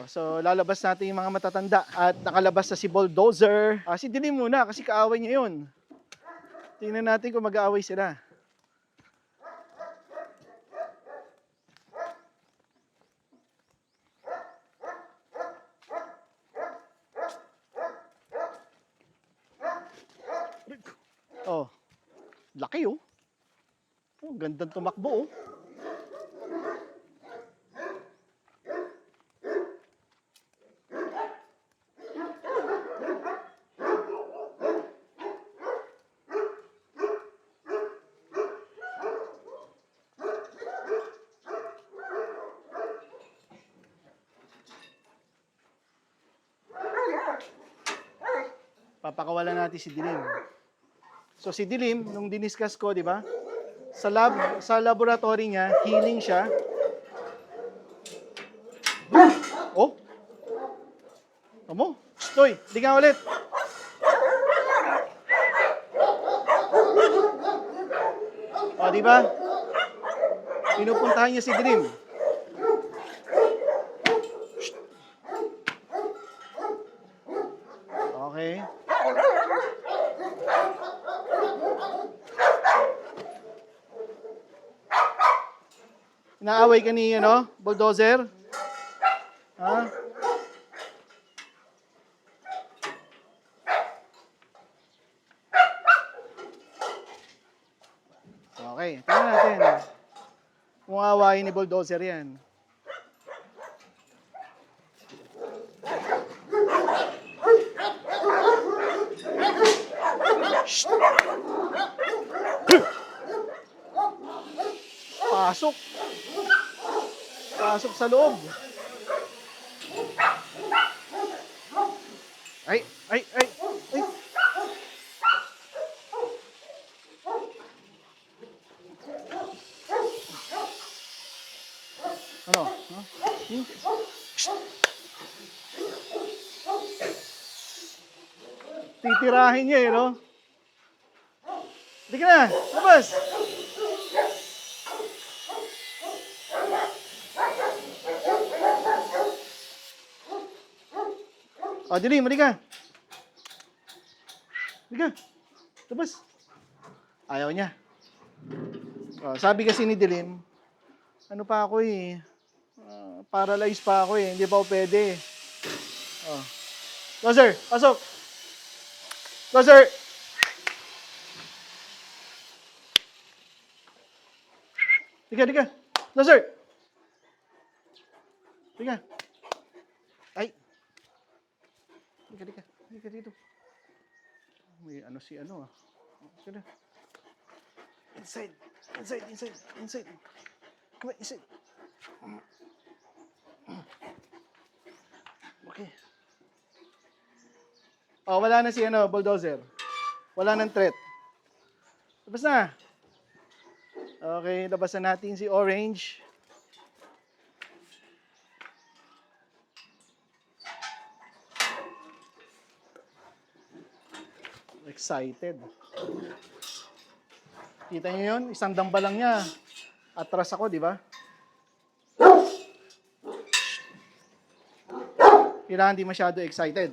So, lalabas natin yung mga matatanda at nakalabas na si Bulldozer. Si Dilim muna kasi kaaway niya yun. Tingnan natin kung mag-aaway sila. Oh, laki oh. Oh, gandang tumakbo oh. Papakawalan natin si Dilim. So si Dilim, nung diniscuss ko, di ba? Sa laboratory niya, healing siya. Oh. Amo? Stoy, di ka ulit. O, di ba? Pinupuntahan niya si Dilim. Okay. Inaaway ka ni, ano, Bulldozer? Ha? Okay, tingnan natin. Kung aawayin ni Bulldozer yan. Shh! Pasok. Pasok sa loob. Ay, ay, ay, ay. Ano? No? Hmm? Titirahin niya eh, no? Hindi ka na, labas! O, Dilim, mali ka. Mali ka. Labas. Ayaw niya. O, sabi kasi ni Dilim, ano pa ako eh, paralyzed pa ako eh, hindi pa ako pwede. O. Closer, pasok. Closer. Dika. Closer. Dika. Ay. Dika dito. May ano si ano ah. Sige. Inside. Come on, inside. Okay. Oh, wala na si ano, Bulldozer. Wala nang threat. Labas na. Okay, labasan natin si Orange. Excited. Kita niyo yun? Isang damba lang niya. Atras ako, di ba? Kailangan di masyado excited.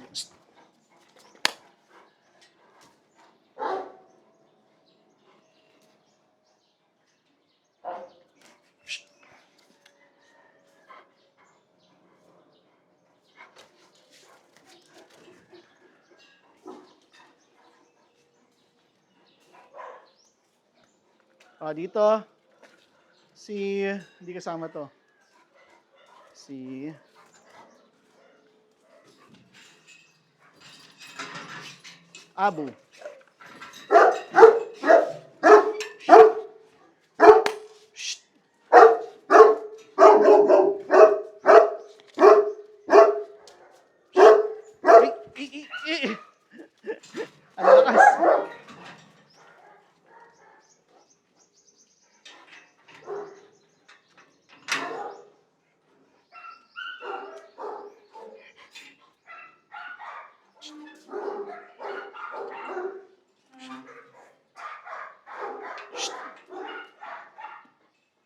Dito, hindi kasama to. Si Abu. Shh. Ang lakas.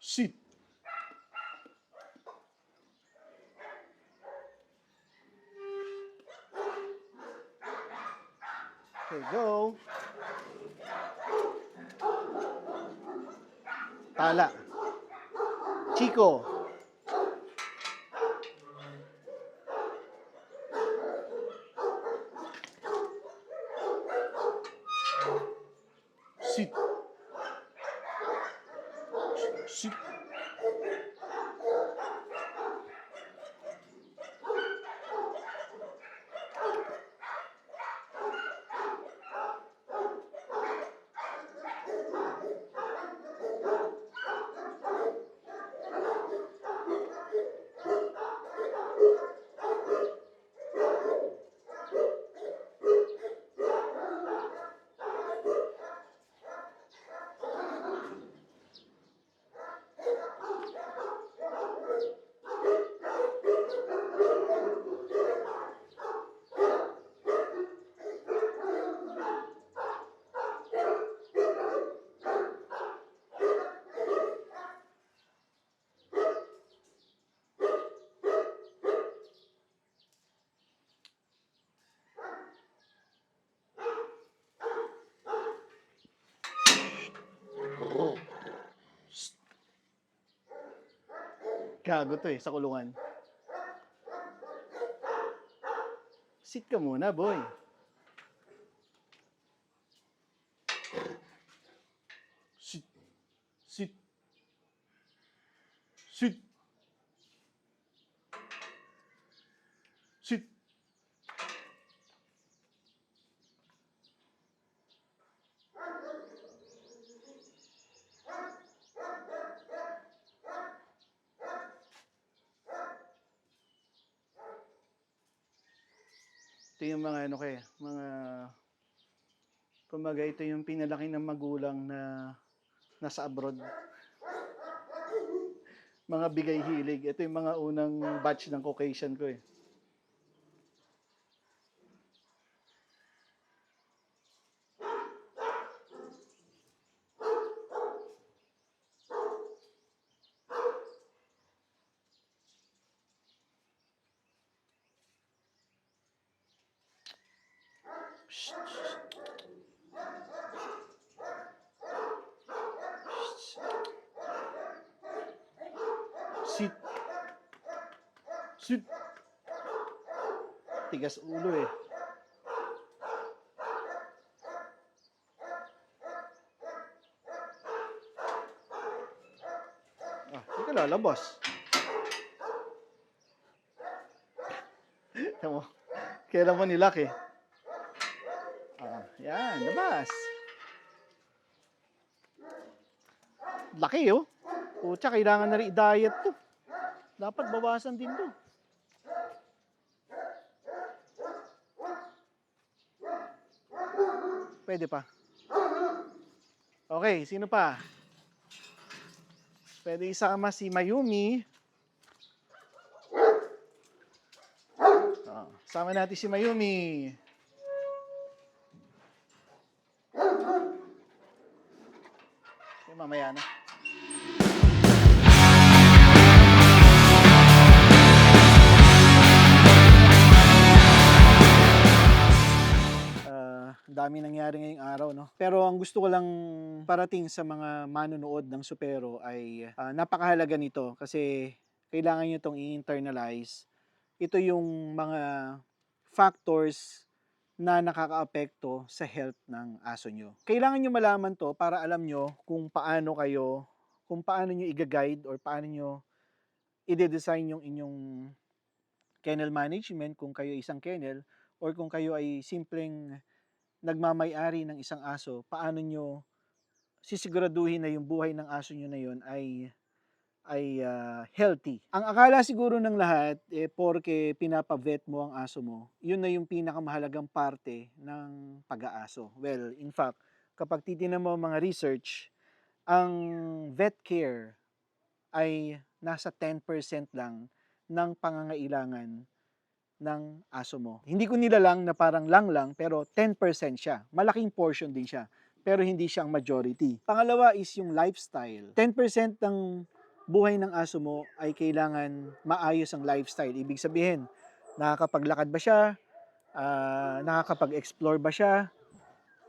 Sit. Okay, go. Tala. Chico. Sit. Sit. Gago to eh, sa kulungan. Sit ka muna, boy. Sit. Sit. Sit. Ito yung mga ano kaya, mga kumbaga ito yung pinalaki ng magulang na nasa abroad. Mga bigay hilig. Ito yung mga unang batch ng Caucasian ko eh. Shh, shh. Sit. Sit. Tigas ulo eh. Hindi ka lalabas. Tignan mo. Kailan mo nilak eh. Yan, labas. Laki oh. Pucha, kailangan na rin i-diet to. Dapat bawasan din to. Pwede pa. Okay, sino pa? Pwede isama si Mayumi. Sama natin si Mayumi. Okay, mamaya na. Dami nangyari ngayong araw, no? Pero ang gusto ko lang parating sa mga manonood ng Supero ay napakahalaga nito kasi kailangan nyo itong i-internalize. Ito yung mga factors na nakakaapekto sa health ng aso nyo. Kailangan nyo malaman to para alam nyo kung paano nyo i-guide or paano nyo i-design yung inyong kennel management kung kayo isang kennel or kung kayo ay simpleng nagmamay-ari ng isang aso, paano nyo sisiguraduhin na yung buhay ng aso nyo na yun ay healthy. Ang akala siguro ng lahat, porke pinapavet mo ang aso mo, yun na yung pinakamahalagang parte ng pag-aaso. Well, in fact, kapag titignan mo mga research, ang vet care ay nasa 10% lang ng pangangailangan ng aso mo. Hindi ko nilalang na parang lang, pero 10% siya. Malaking portion din siya, pero hindi siya ang majority. Pangalawa is yung lifestyle. 10% ng buhay ng aso mo ay kailangan maayos ang lifestyle. Ibig sabihin, nakakapaglakad ba siya? Nakakapag-explore ba siya?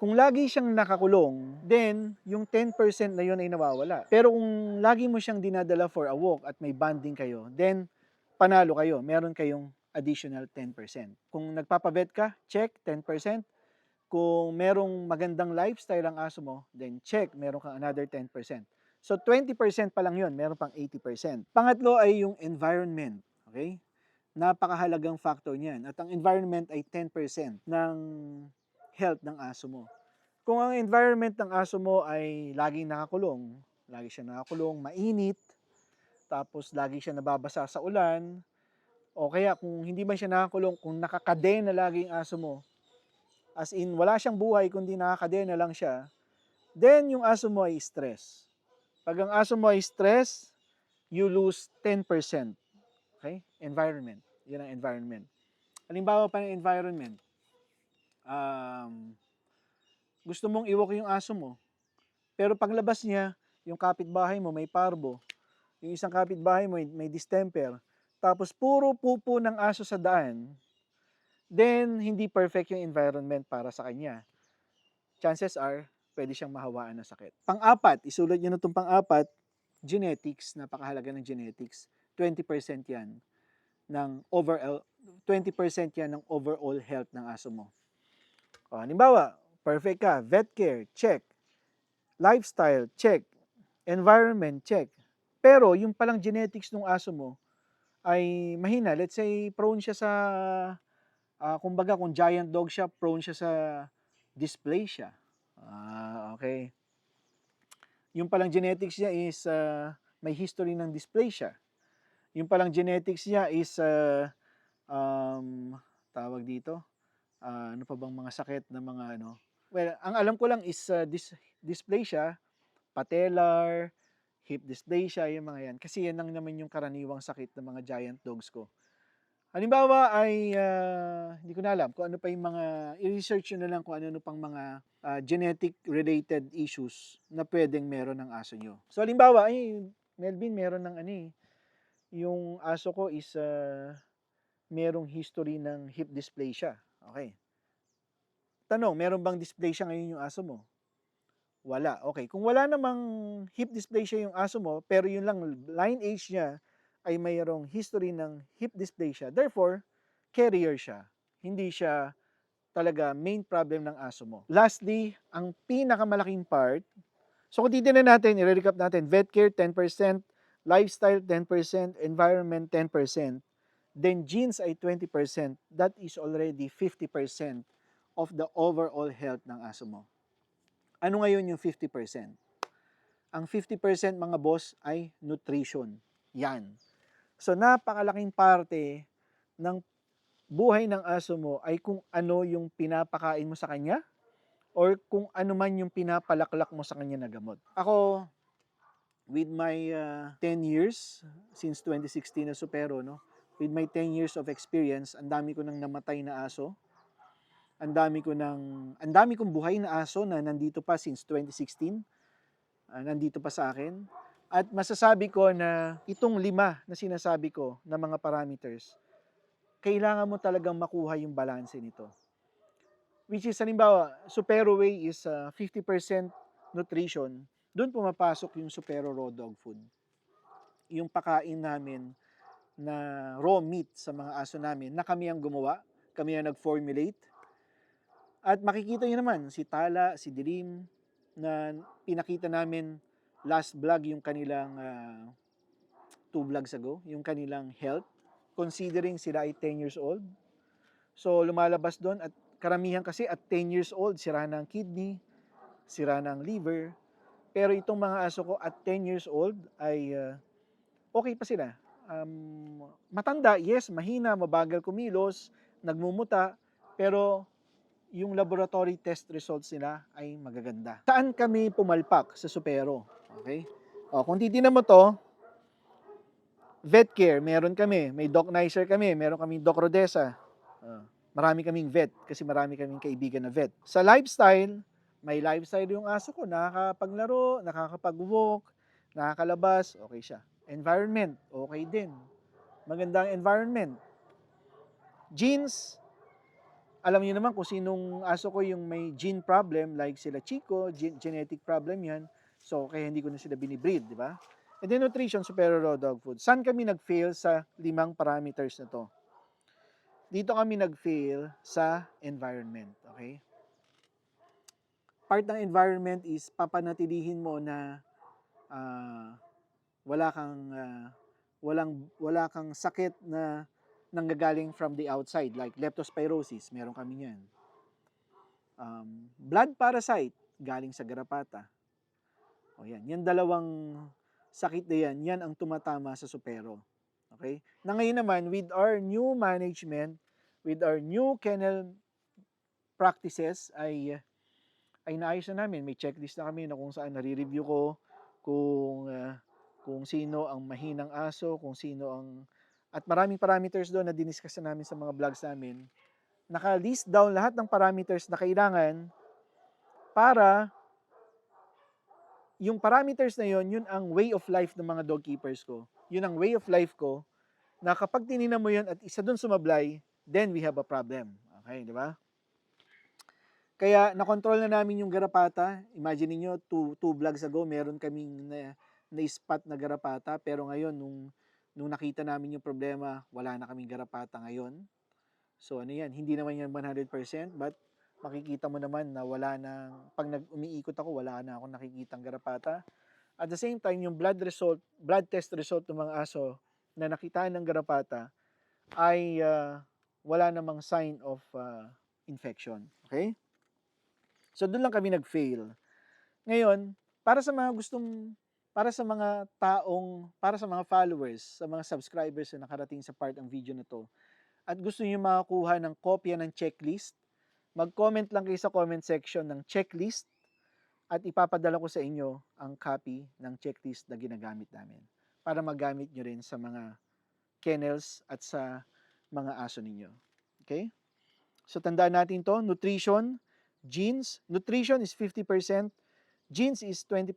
Kung lagi siyang nakakulong, then yung 10% na yun ay nawawala. Pero kung lagi mo siyang dinadala for a walk at may bonding kayo, then panalo kayo. Meron kayong additional 10%. Kung nagpapavet ka, check, 10%. Kung merong magandang lifestyle ang aso mo, then check, meron kang another 10%. So 20% pa lang yun, meron pang 80%. Pangatlo ay yung environment. Okay? Napakahalagang factor niyan. At ang environment ay 10% ng health ng aso mo. Kung ang environment ng aso mo ay laging nakakulong, mainit, tapos lagi siya nababasa sa ulan, o kaya kung hindi man siya nakakulong, kung nakakadena lagi ang aso mo, as in wala siyang buhay kundi nakakadena lang siya, then yung aso mo ay stress. Pag ang aso mo ay stress, you lose 10%. Okay? Environment. Yan ang environment. Halimbawa pa ng environment, gusto mong iwalk yung aso mo, pero paglabas niya, yung kapitbahay mo may parbo, yung isang kapitbahay mo may distemper, tapos puro pupo ng aso sa daan, then hindi perfect yung environment para sa kanya. Chances are, pwede siyang mahawaan ng sakit. Pang-apat, isulat nyo na itong pang-apat, genetics, napakahalaga ng genetics. 20% yan ng overall, 20% yan ng overall health ng aso mo. Halimbawa, perfect ka, vet care, check. Lifestyle, check. Environment, check. Pero yung palang genetics ng aso mo ay mahina. Let's say prone siya sa kumbaga kung giant dog siya, prone siya sa dysplasia. Okay. Yung palang genetics niya is may history ng dysplasia. Yung palang genetics niya is tawag dito, ano pa bang mga sakit na mga ano. Well, ang alam ko lang is dysplasia, patellar, hip dysplasia, yung mga yan. Kasi yan lang naman yung karaniwang sakit ng mga giant dogs ko. Halimbawa ay hindi ko na alam kung ano pa yung mga i-research nyo na lang kung ano pang mga genetic related issues na pwedeng meron ng aso nyo. So halimbawa ay Melvin meron ng ano yung aso ko is merong history ng hip dysplasia. Okay. Tanong, meron bang dysplasia ngayon yung aso mo? Wala. Okay. Kung wala namang hip dysplasia yung aso mo, pero yun lang line age niya ay mayroong history ng hip dysplasia. Therefore, carrier siya. Hindi siya talaga main problem ng aso mo. Lastly, ang pinakamalaking part, so kung titignan natin, i-recap natin, vet care 10%, lifestyle 10%, environment 10%, then genes ay 20%, that is already 50% of the overall health ng aso mo. Ano ngayon yung 50%? Ang 50% mga boss ay nutrition. Yan. So napakalaking parte ng buhay ng aso mo ay kung ano yung pinapakain mo sa kanya or kung ano man yung pinapalaklak mo sa kanya na gamot. Ako, with my 10 years, since 2016 na supero, no? With my 10 years of experience, ang dami ko nang namatay na aso. Ang dami kong buhay na aso na nandito pa since 2016. Nandito pa sa akin. At masasabi ko na itong 5 na sinasabi ko na mga parameters, kailangan mo talagang makuha yung balanse nito. Which is, halimbawa, Supero Way is 50% nutrition. Doon pumapasok yung Supero Raw Dog Food. Yung pakain namin na raw meat sa mga aso namin na kami ang gumawa, kami ang nag-formulate. At makikita nyo naman, si Tala, si Dilim, na pinakita namin last vlog yung kanilang 2 vlogs ago, yung kanilang health, considering sila ay 10 years old. So lumalabas doon at karamihan kasi at 10 years old, sira ng kidney, sira ng liver. Pero itong mga aso ko at 10 years old ay okay pa sila. Matanda, yes, mahina, mabagal kumilos, nagmumuta, pero yung laboratory test results nila ay magaganda. Saan kami pumalpak sa Supero? Okay? Kung titignan mo to, vet care, meron kami. May Doc Nicer kami, meron kaming Doc Rodessa. Marami kaming vet kasi marami kaming kaibigan na vet. Sa lifestyle, may lifestyle yung aso ko. Nakakapaglaro, nakakapag-walk, nakakalabas, okay siya. Environment, okay din. Magandang environment. Genes, alam niyo naman kung sinong aso ko yung may gene problem, like sila Chico, genetic problem yan. So, kaya hindi ko na sila binibreed, di ba? And then nutrition, Supero Raw Dog Food. Saan kami nag-fail sa 5 parameters na to? Dito kami nag-fail sa environment, okay? Part ng environment is papanatilihin mo na wala kang sakit na nanggagaling from the outside, like leptospirosis, meron kami yan. Blood parasite, galing sa garapata. O yan, yan 2 sakit na yan ang tumatama sa Supero. Okay? Na ngayon naman, with our new management, with our new kennel practices, ay naayos na namin. May checklist na kami na kung saan nare-review ko kung sino ang mahinang aso, kung sino ang... At maraming parameters doon na diniscuss namin sa mga vlogs namin. Naka-list down lahat ng parameters na kailangan para yung parameters na yun ang way of life ng mga dog keepers ko. Yun ang way of life ko na kapag tinignan mo yun at isa doon sumablay, then we have a problem. Okay, di ba? Kaya nakontrol na namin yung garapata. Imagine niyo 2 vlogs ago, meron kaming na-spot na garapata. Pero ngayon, nung nakita namin yung problema, wala na kaming garapata ngayon. So ano yan, hindi naman yan 100%, but makikita mo naman na wala na, pag umiikot ako, wala na akong nakikitang garapata. At the same time, yung blood test result ng mga aso na nakitaan ng garapata ay wala namang sign of infection. Okay? So doon lang kami nag-fail. Ngayon, para sa mga followers, sa mga subscribers na nakarating sa part ng video na to, at gusto niyo makakuha ng kopya ng checklist, mag-comment lang kayo sa comment section ng checklist at ipapadala ko sa inyo ang copy ng checklist na ginagamit namin para magamit nyo rin sa mga kennels at sa mga aso ninyo. Okay? So tandaan natin to, nutrition, genes, nutrition is 50%, genes is 20%,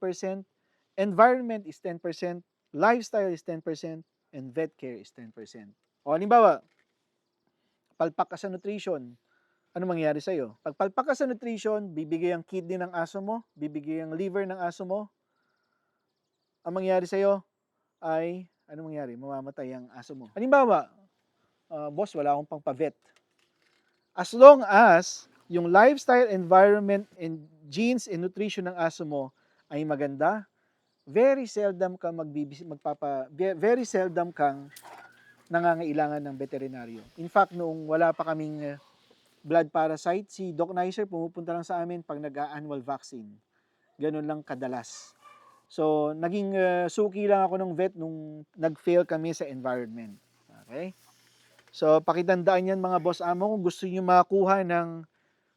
environment is 10%, lifestyle is 10%, and vet care is 10%. O halimbawa, palpak ka sa nutrition, ano mangyayari sa'yo? Pag palpak ka sa nutrition, bibigay ang kidney ng aso mo, bibigay ang liver ng aso mo, ang mangyayari sa'yo ay, ano mangyayari? Mamamatay ang aso mo. Halimbawa, boss, wala akong pang-pavet. As long as yung lifestyle, environment, and genes and nutrition ng aso mo ay maganda, very seldom kang very seldom kang nangangailangan ng veterinaryo. In fact, noong wala pa kaming blood parasite, si Doc Nicer pumupunta lang sa amin pag nag-annual vaccine. Ganun lang kadalas. So, naging suki lang ako ng vet nung nag-fail kami sa environment. Okay? So, pakitandaan yan mga boss amo kung gusto niyo makakuha ng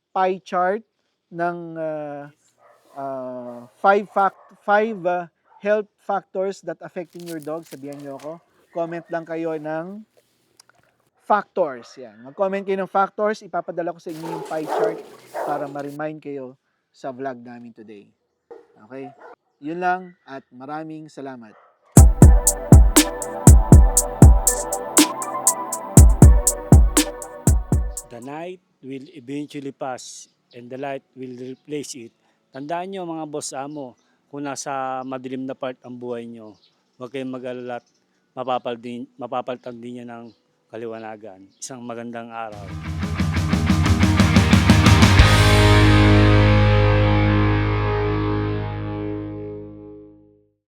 pie chart ng 5 health factors that affecting your dog. Sabihan niyo ako. Comment lang kayo ng factors. Yan. Mag-comment kayo ng factors. Ipapadala ko sa inyo yung pie chart para ma-remind kayo sa vlog namin today. Okay? Yun lang at maraming salamat. The night will eventually pass and the light will replace it. Tandaan nyo mga boss amo, kung nasa madilim na part ang buhay nyo, huwag kayong mag-alala at mapapalitan din niya ng kaliwanagan. Isang magandang araw.